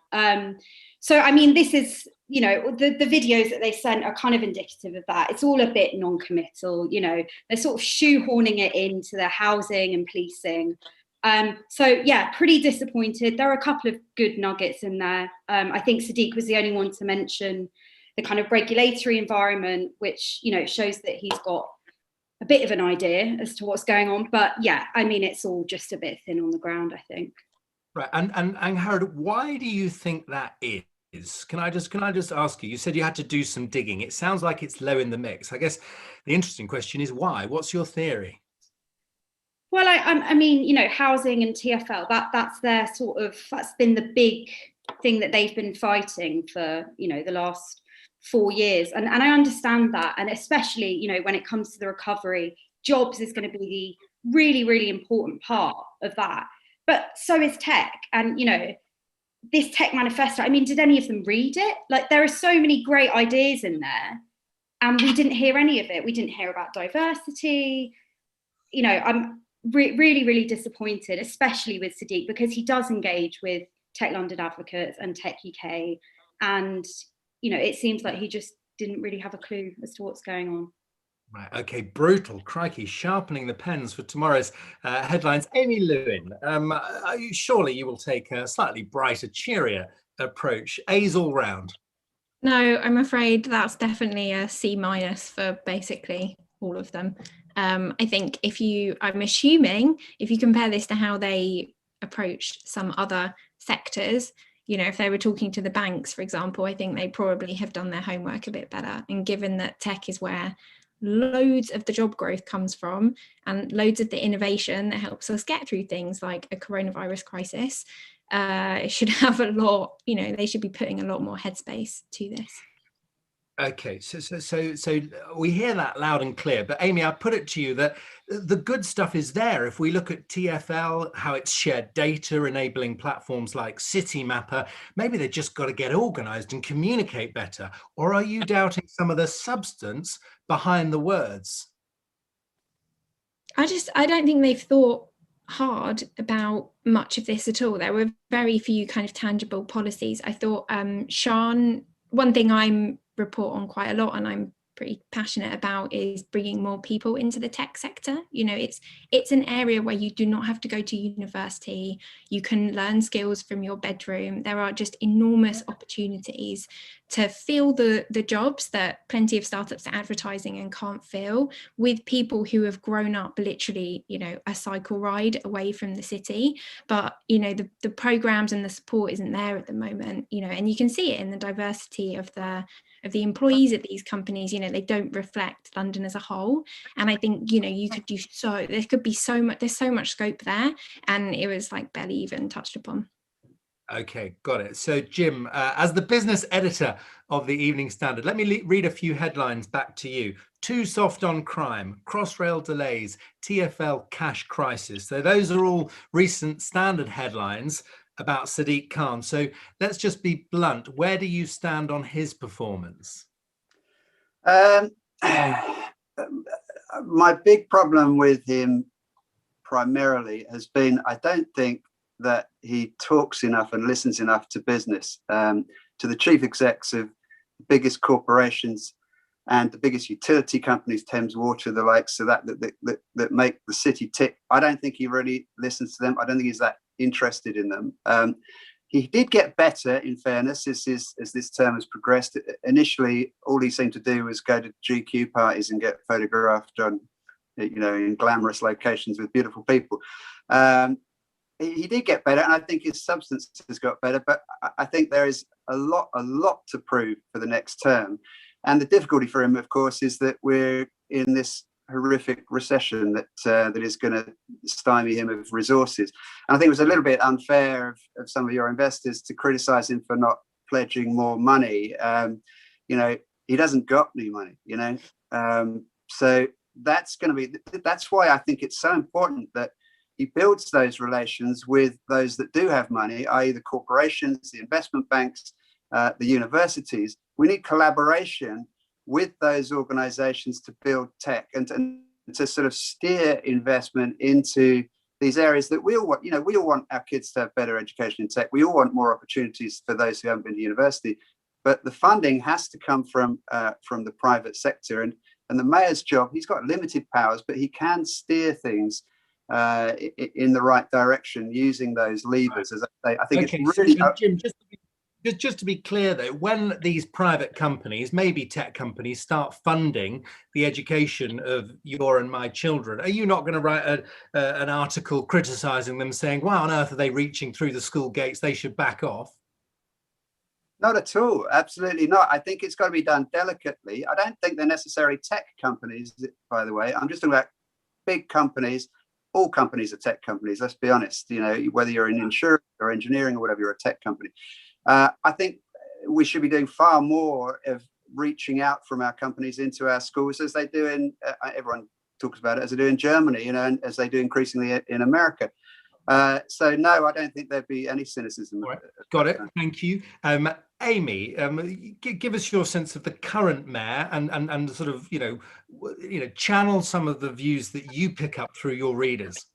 Speaker 4: So, I mean, this is, you know, the videos that they sent are kind of indicative of that. It's all a bit non-committal, you know, they're sort of shoehorning it into their housing and policing. So yeah, pretty disappointed. There are a couple of good nuggets in there. I think Sadiq was the only one to mention the kind of regulatory environment, which, you know, shows that he's got a bit of an idea as to what's going on. But yeah, I mean, it's all just a bit thin on the ground, I think.
Speaker 1: Right, and Harrod, why do you think that is? Can I just ask you? You said you had to do some digging. It sounds like it's low in the mix. I guess the interesting question is why? What's your theory?
Speaker 4: Well, I mean, you know, housing and TfL, that's their sort of, that's been the big thing that they've been fighting for, you know, the last 4 years. And I understand that. And especially, you know, when it comes to the recovery, jobs is going to be the really, really important part of that. But so is tech. And, you know, this tech manifesto, I mean, did any of them read it? Like, there are so many great ideas in there and we didn't hear any of it. We didn't hear about diversity. You know, I'm really, really disappointed, especially with Sadiq, because he does engage with Tech London advocates and Tech UK. And, you know, it seems like he just didn't really have a clue as to what's going on.
Speaker 1: Right, okay, brutal, crikey, sharpening the pens for tomorrow's headlines. Amy Lewin, surely you will take a slightly brighter, cheerier approach. A's all round.
Speaker 22: No, I'm afraid that's definitely a C- for basically all of them. I think I'm assuming if you compare this to how they approached some other sectors, you know, if they were talking to the banks, for example, I think they probably have done their homework a bit better. And given that tech is where loads of the job growth comes from and loads of the innovation that helps us get through things like a coronavirus crisis, it should have a lot, you know, they should be putting a lot more headspace to this.
Speaker 1: Okay, so we hear that loud and clear, but Amy, I put it to you that the good stuff is there. If we look at TfL, how it's shared data, enabling platforms like Citymapper, maybe they just got to get organized and communicate better. Or are you doubting some of the substance behind the words?
Speaker 22: I don't think they've thought hard about much of this at all. There were very few kind of tangible policies. I thought Sean, one thing I'm report on quite a lot and I'm pretty passionate about is bringing more people into the tech sector. You know, it's an area where you do not have to go to university. You can learn skills from your bedroom. There are just enormous opportunities to fill the jobs that plenty of startups are advertising and can't fill, with people who have grown up literally, you know, a cycle ride away from the city. But, you know, the programs and the support isn't there at the moment, you know, and you can see it in the diversity of the employees at these companies. You know, they don't reflect London as a whole. And I think, you know, you could do there could be so much, there's so much scope there. And it was like barely even touched upon.
Speaker 1: Okay, got it. So Jim, as the business editor of the Evening Standard, let me read a few headlines back to you. Too soft on crime, Crossrail delays, TfL cash crisis. So those are all recent Standard headlines about Sadiq Khan. So let's just be blunt. Where do you stand on his performance?
Speaker 23: My big problem with him primarily has been, I don't think that he talks enough and listens enough to business, to the chief execs of the biggest corporations and the biggest utility companies, Thames Water, the likes of that make the city tick. I don't think he really listens to them. I don't think he's that interested in them. He did get better, in fairness, as this term has progressed. Initially, all he seemed to do was go to GQ parties and get photographed on, you know, in glamorous locations with beautiful people. He did get better, and I think his substance has got better. But I think there is a lot to prove for the next term. And the difficulty for him, of course, is that we're in this horrific recession that is going to stymie him of resources. And I think it was a little bit unfair of some of your investors to criticize him for not pledging more money. You know, he doesn't got any money, you know. So that's why I think it's so important that he builds those relations with those that do have money, i.e. the corporations, the investment banks, the universities. We need collaboration with those organizations to build tech and to sort of steer investment into these areas that we all want. You know, we all want our kids to have better education in tech. We all want more opportunities for those who haven't been to university. But the funding has to come from the private sector. And the mayor's job, he's got limited powers, but he can steer things in the right direction using those levers. As I say, I think it's really...
Speaker 1: So, Jim, just to be clear though, when these private companies, maybe tech companies, start funding the education of your and my children, are you not going to write an article criticizing them, saying, why on earth are they reaching through the school gates, they should back off?
Speaker 23: Not at all. Absolutely not. I think it's got to be done delicately. I don't think they're necessarily tech companies, by the way. I'm just talking about big companies. All companies are tech companies, let's be honest. You know, whether you're in insurance or engineering or whatever, you're a tech company. I think we should be doing far more of reaching out from our companies into our schools, as they do in, everyone talks about it, as they do in Germany, you know, and as they do increasingly in America. So no, I don't think there'd be any cynicism.
Speaker 1: Right. Got it. Thank you. Amy, give us your sense of the current mayor and sort of, you know, channel some of the views that you pick up through your readers.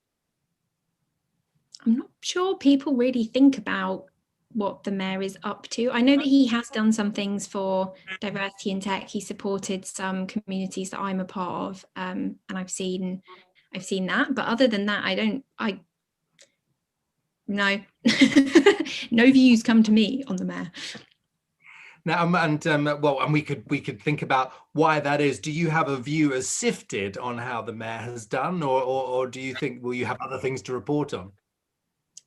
Speaker 22: I'm not sure people really think about what the mayor is up to. I know that he has done some things for diversity in tech. He supported some communities that I'm a part of, and I've seen that. But other than that, no, no views come to me on the mayor.
Speaker 1: Now, and we could think about why that is. Do you have a view as sifted on how the mayor has done, or do you think will you have other things to report on?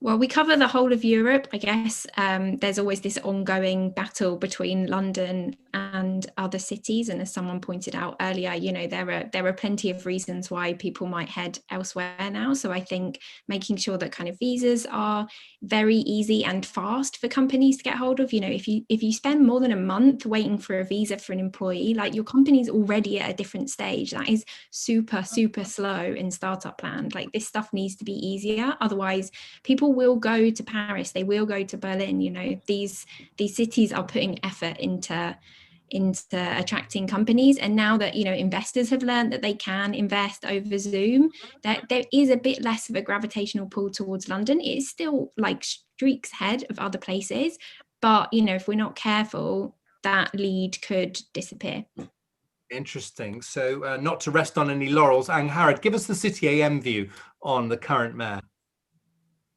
Speaker 22: Well, we cover the whole of Europe, I guess. There's always this ongoing battle between London and other cities. And as someone pointed out earlier, you know, there are plenty of reasons why people might head elsewhere now. So I think making sure that kind of visas are very easy and fast for companies to get hold of. You know, if you spend more than a month waiting for a visa for an employee, like your company's already at a different stage. That is super, super slow in startup land. Like this stuff needs to be easier. Otherwise, people will go to Paris, they will go to Berlin. You know, these cities are putting effort into attracting companies, and now that, you know, investors have learned that they can invest over Zoom, that there is a bit less of a gravitational pull towards London. It is still like streaks ahead of other places, but you know, if we're not careful, that lead could disappear.
Speaker 1: Interesting. So not to rest on any laurels, Angharad, give us the City AM view on the current mayor.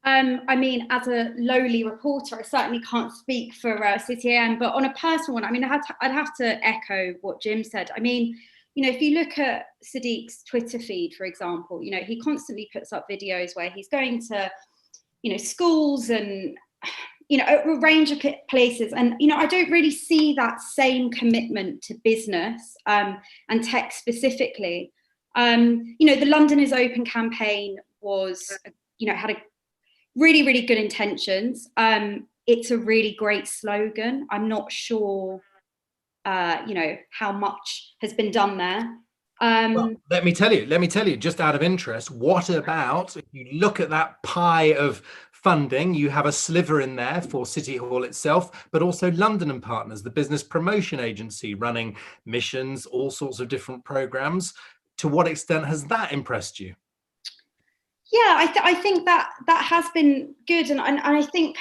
Speaker 4: I mean, as a lowly reporter, I certainly can't speak for City AM, but on a personal one, I mean, I'd have to echo what Jim said. I mean, you know, if you look at Sadiq's Twitter feed, for example, you know, he constantly puts up videos where he's going to, you know, schools and, you know, a range of places. And, you know, I don't really see that same commitment to business and tech specifically. You know, the London is Open campaign was, you know, had a really, really good intentions. It's a really great slogan. I'm not sure, you know, how much has been done there.
Speaker 1: Well, let me tell you, just out of interest, what about, if you look at that pie of funding, you have a sliver in there for City Hall itself, but also London and Partners, the business promotion agency running missions, all sorts of different programs. To what extent has that impressed you?
Speaker 4: Yeah, I think that has been good, and I think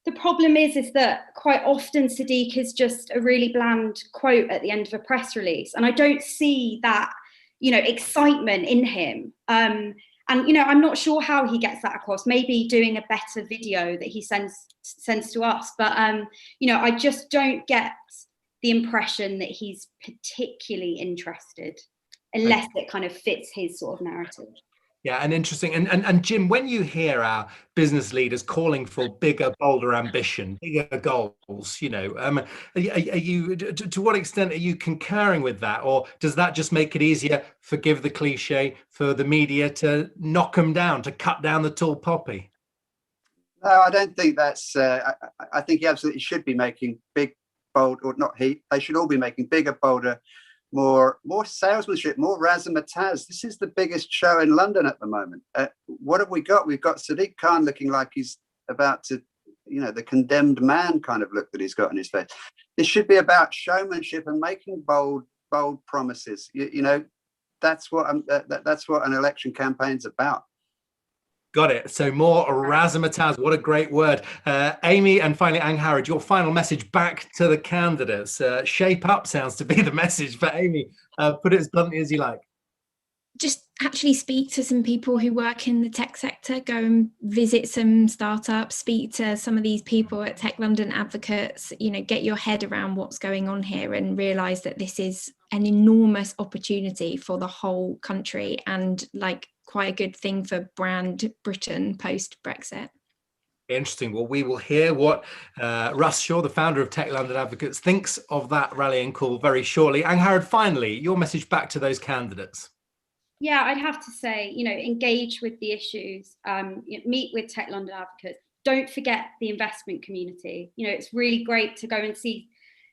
Speaker 4: the problem is that quite often Sadiq is just a really bland quote at the end of a press release, and I don't see that, you know, excitement in him. And you know, I'm not sure how he gets that across. Maybe doing a better video that he sends to us, but you know, I just don't get the impression that he's particularly interested, unless it kind of fits his sort of narrative.
Speaker 1: Yeah, and interesting. And Jim, when you hear our business leaders calling for bigger, bolder ambition, bigger goals, are you to what extent are you concurring with that, or does that just make it easier, forgive the cliche, for the media to knock them down, to cut down the tall poppy?
Speaker 23: No, I don't think that's. I think he absolutely should be making big, bold, or not he. They should all be making bigger, bolder, more salesmanship, more razzmatazz. This is the biggest show in London at the moment. What have we got? We've got Sadiq Khan looking like he's about to, the condemned man kind of look that he's got on his face. This should be about showmanship and making bold promises. That's what an election campaign's about.
Speaker 1: Got it. So more razzmatazz. What a great word. Amy, and finally, Angharad, your final message back to the candidates. Shape up sounds to be the message for Amy. Put it as bluntly as you like.
Speaker 22: Just actually speak to some people who work in the tech sector, go and visit some startups, speak to some of these people at Tech London advocates, get your head around what's going on here and realise that this is an enormous opportunity for the whole country and quite a good thing for brand Britain post-Brexit.
Speaker 1: Interesting. Well, we will hear what Russ Shaw, the founder of Tech London Advocates, thinks of that rallying call very shortly. Angharad, finally, your message back to those candidates.
Speaker 4: Yeah, I'd have to say, engage with the issues, meet with Tech London Advocates. Don't forget the investment community. It's really great to go and see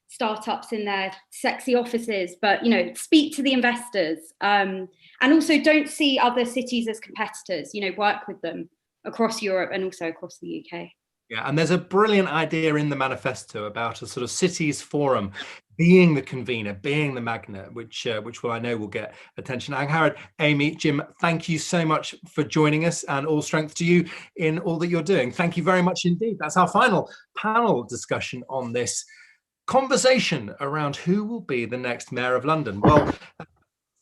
Speaker 4: startups in their sexy offices, but, speak to the investors. And also don't see other cities as competitors, work with them across Europe and also across the UK.
Speaker 1: Yeah, and there's a brilliant idea in the manifesto about a sort of cities forum being the convener, being the magnet, which I know will get attention. Angharad, Amy, Jim, thank you so much for joining us, and all strength to you in all that you're doing. Thank you very much indeed. That's our final panel discussion on this conversation around who will be the next Mayor of London. Well,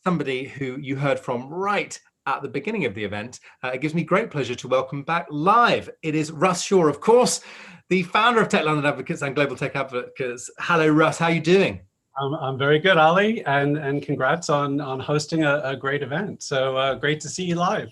Speaker 1: somebody who you heard from right at the beginning of the event, it gives me great pleasure to welcome back live. It is Russ Shaw, of course, the founder of Tech London Advocates and Global Tech Advocates. Hello, Russ. How are you doing?
Speaker 3: I'm very good, Ali, and congrats on hosting a great event. So great to see you live.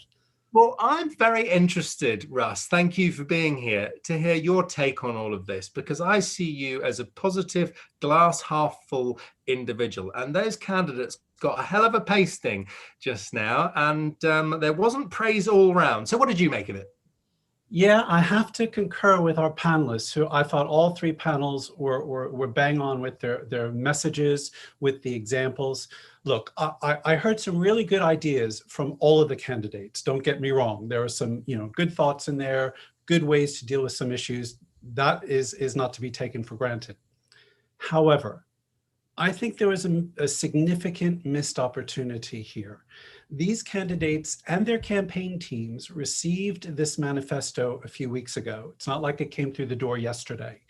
Speaker 1: Well, I'm very interested, Russ, thank you for being here, to hear your take on all of this, because I see you as a positive, glass half full individual. And those candidates got a hell of a pasting just now, and there wasn't praise all round. So what did you make of it?
Speaker 3: Yeah, I have to concur with our panelists, who I thought all three panels were bang on with their messages, with the examples. Look, I heard some really good ideas from all of the candidates. Don't get me wrong. There are some, good thoughts in there, good ways to deal with some issues. That is not to be taken for granted. However, I think there was a significant missed opportunity here. These candidates and their campaign teams received this manifesto a few weeks ago. It's not like it came through the door yesterday.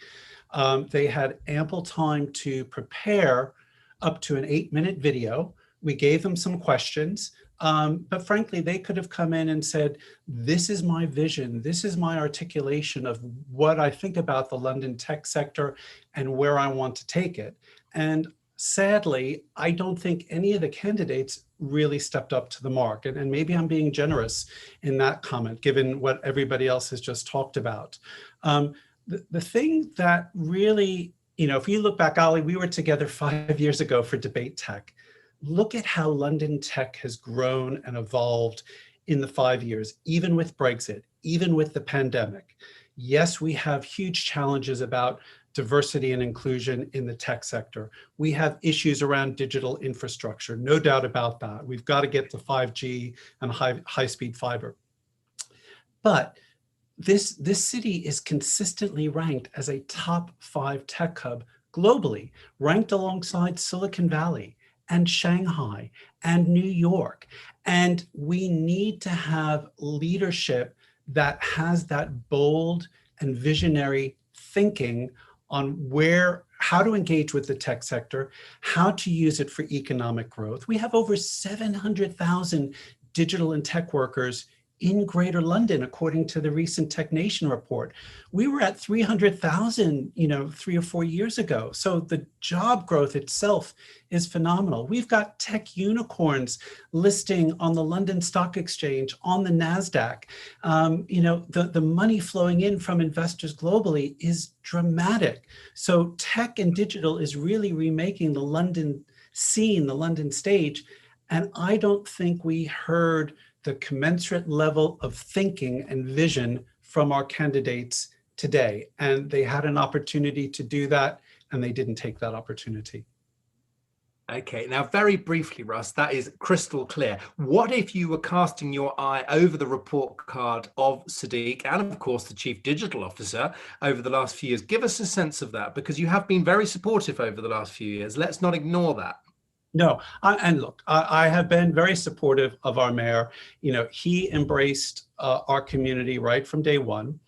Speaker 3: They had ample time to prepare up to an 8-minute video. We gave them some questions, but frankly, they could have come in and said, this is my vision, this is my articulation of what I think about the London tech sector and where I want to take it. And sadly, I don't think any of the candidates really stepped up to the mark. And maybe I'm being generous in that comment, given what everybody else has just talked about. The thing that really, if you look back, Ali, we were together 5 years ago for Debate Tech. Look at how London tech has grown and evolved in the 5 years, even with Brexit, even with the pandemic. Yes, we have huge challenges about diversity and inclusion in the tech sector. We have issues around digital infrastructure, no doubt about that. We've got to get to 5G and high-speed fiber. But this city is consistently ranked as a top 5 tech hub globally, ranked alongside Silicon Valley and Shanghai and New York. And we need to have leadership that has that bold and visionary thinking on how to engage with the tech sector, how to use it for economic growth. We have over 700,000 digital and tech workers in Greater London, according to the recent Tech Nation report. We were at 300,000, 3 or 4 years ago. So the job growth itself is phenomenal. We've got tech unicorns listing on the London Stock Exchange, on the NASDAQ. The money flowing in from investors globally is dramatic. So tech and digital is really remaking the London scene, the London stage. And I don't think we heard the commensurate level of thinking and vision from our candidates today. And they had an opportunity to do that, and they didn't take that opportunity.
Speaker 1: Okay, now very briefly, Russ, that is crystal clear. What if you were casting your eye over the report card of Sadiq and, of course, the Chief Digital Officer over the last few years? Give us a sense of that, because you have been very supportive over the last few years. Let's not ignore that.
Speaker 3: No, and look, I have been very supportive of our mayor. He embraced our community right from day one.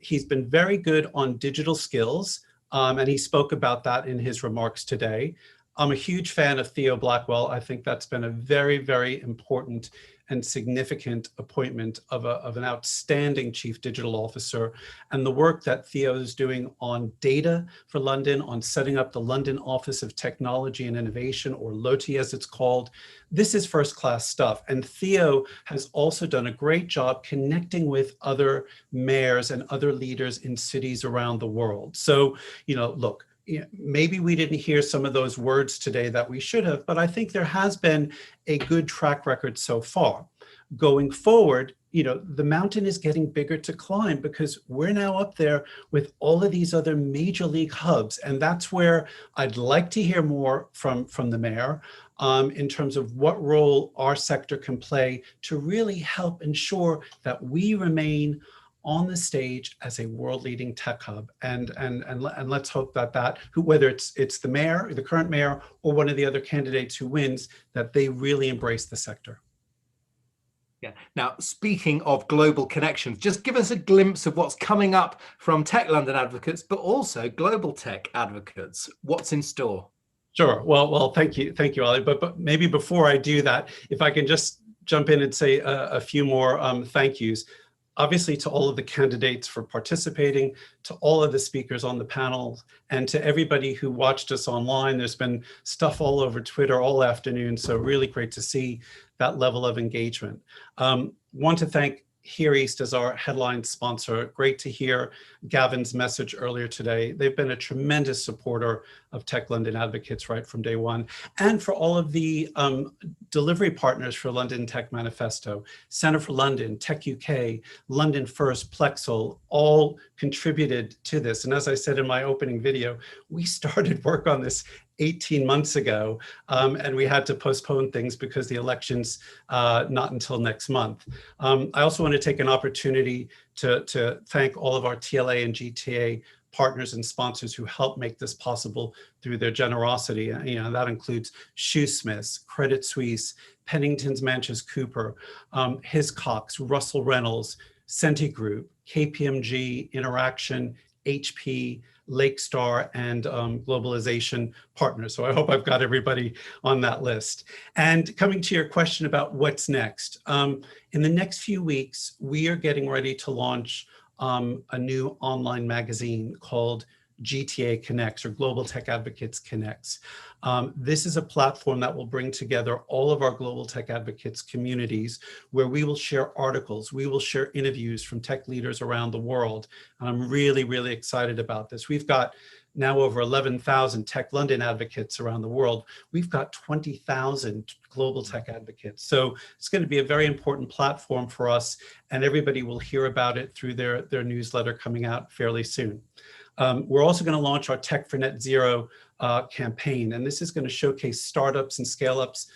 Speaker 3: He's been very good on digital skills, and he spoke about that in his remarks today. I'm a huge fan of Theo Blackwell. I think that's been a very, very important and significant appointment of an outstanding Chief Digital Officer. And the work that Theo is doing on data for London, on setting up the London Office of Technology and Innovation, or LOTI as it's called, this is first-class stuff. And Theo has also done a great job connecting with other mayors and other leaders in cities around the world. So, look, maybe we didn't hear some of those words today that we should have, but I think there has been a good track record so far. Going forward, the mountain is getting bigger to climb, because we're now up there with all of these other major league hubs. And that's where I'd like to hear more from the mayor in terms of what role our sector can play to really help ensure that we remain on the stage as a world-leading tech hub, and let's hope that whether it's the mayor, the current mayor, or one of the other candidates who wins, that they really embrace the sector.
Speaker 1: Yeah. Now, speaking of global connections, just give us a glimpse of what's coming up from Tech London advocates, but also global tech advocates. What's in store?
Speaker 3: Sure. Well, thank you, Ali. But maybe before I do that, if I can just jump in and say a few more thank yous. Obviously, to all of the candidates for participating, to all of the speakers on the panel, and to everybody who watched us online. There's been stuff all over Twitter all afternoon, so really great to see that level of engagement. Want to thank Here East as our headline sponsor. Great to hear Gavin's message earlier today. They've been a tremendous supporter of Tech London Advocates right from day one. And for all of the delivery partners for London Tech Manifesto, Centre for London, Tech UK, London First, Plexel, all contributed to this. And as I said in my opening video, we started work on this 18 months ago, and we had to postpone things because the election's not until next month. I also want to take an opportunity to thank all of our TLA and GTA partners and sponsors who help make this possible through their generosity. That includes Shoesmiths, Credit Suisse, Pennington's Manchas Cooper, Hiscox, Russell Reynolds, Centi Group, KPMG, Interaction, HP, Lakestar, and Globalization Partners. So I hope I've got everybody on that list. And coming to your question about what's next, in the next few weeks, we are getting ready to launch a new online magazine called GTA Connects, or Global Tech Advocates Connects. This is a platform that will bring together all of our Global Tech Advocates communities, where we will share articles, we will share interviews from tech leaders around the world. And I'm really, really excited about this. We've got now over 11,000 Tech London advocates around the world. We've got 20,000 global tech advocates. So it's going to be a very important platform for us, and everybody will hear about it through their newsletter coming out fairly soon. We're also going to launch our Tech for Net Zero campaign, and this is going to showcase startups and scale-ups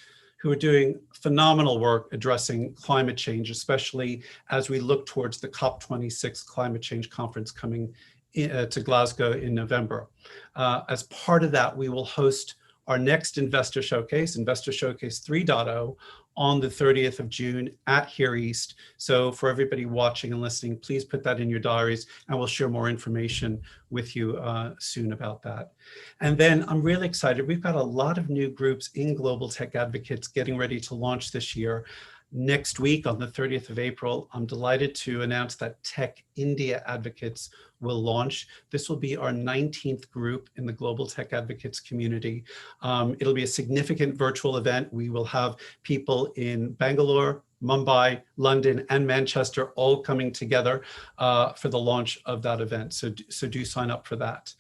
Speaker 3: who are doing phenomenal work addressing climate change, especially as we look towards the COP26 climate change conference coming to Glasgow in November. As part of that, we will host our next Investor Showcase 3.0, on the 30th of June at Here East. So for everybody watching and listening, please put that in your diaries, and we'll share more information with you soon about that. And then I'm really excited. We've got a lot of new groups in Global Tech Advocates getting ready to launch this year. Next week, on the 30th of April, I'm delighted to announce that Tech India Advocates will launch. This will be our 19th group in the Global Tech Advocates community. It'll be a significant virtual event. We will have people in Bangalore, Mumbai, London, and Manchester all coming together for the launch of that event. So do sign up for that.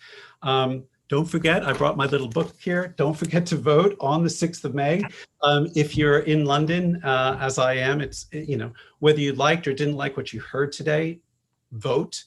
Speaker 3: Don't forget, I brought my little book here. Don't forget to vote on the 6th of May. If you're in London, as I am, it's, you know, whether you liked or didn't like what you heard today, vote.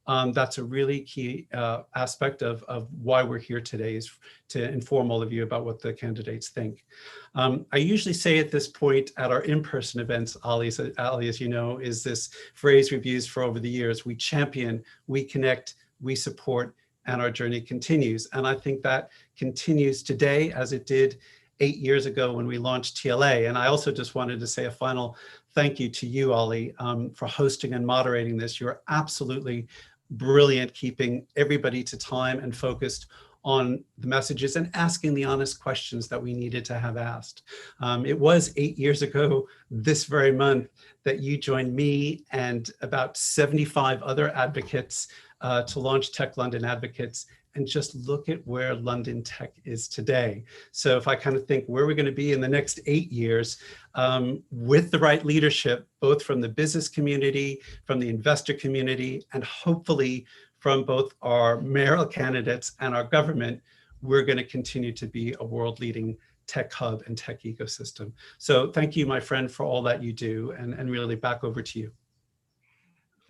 Speaker 3: That's a really key aspect of why we're here today, is to inform all of you about what the candidates think. I usually say at this point at our in-person events, Ali, as you know, is this phrase we've used for over the years: we champion, we connect, we support, and our journey continues. And I think that continues today as it did 8 years ago when we launched TLA. And I also just wanted to say a final thank you to you, Ali, for hosting and moderating this. You're absolutely brilliant, keeping everybody to time and focused on the messages and asking the honest questions that we needed to have asked. It was 8 years ago this very month that you joined me and about 75 other advocates to launch Tech London Advocates, and just look at where London Tech is today. So if I kind of think where we're going to be in the next 8 years, with the right leadership, both from the business community, from the investor community, and hopefully from both our mayoral candidates and our government, we're going to continue to be a world-leading tech hub and tech ecosystem. So thank you, my friend, for all that you do, and really back over to you.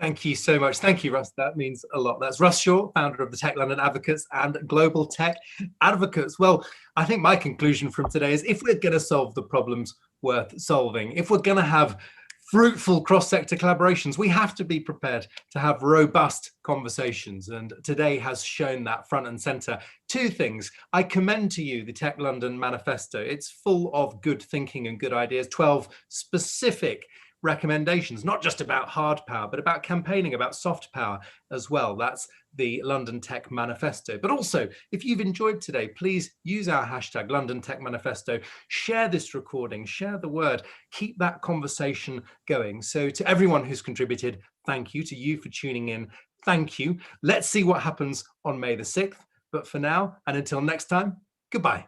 Speaker 1: Thank you so much. Thank you, Russ. That means a lot. That's Russ Shaw, founder of the Tech London Advocates and Global Tech Advocates. Well, I think my conclusion from today is, if we're going to solve the problems worth solving, if we're going to have fruitful cross-sector collaborations, we have to be prepared to have robust conversations. And today has shown that front and center. Two things. I commend to you the Tech London Manifesto. It's full of good thinking and good ideas, 12 specific recommendations, not just about hard power, but about campaigning, about soft power as well. That's the London Tech Manifesto. But also, if you've enjoyed today, please use our hashtag London Tech Manifesto, share this recording, share the word, keep that conversation going. So to everyone who's contributed, thank you. To you for tuning in, thank you. Let's see what happens on May the 6th. But for now, and until next time, goodbye.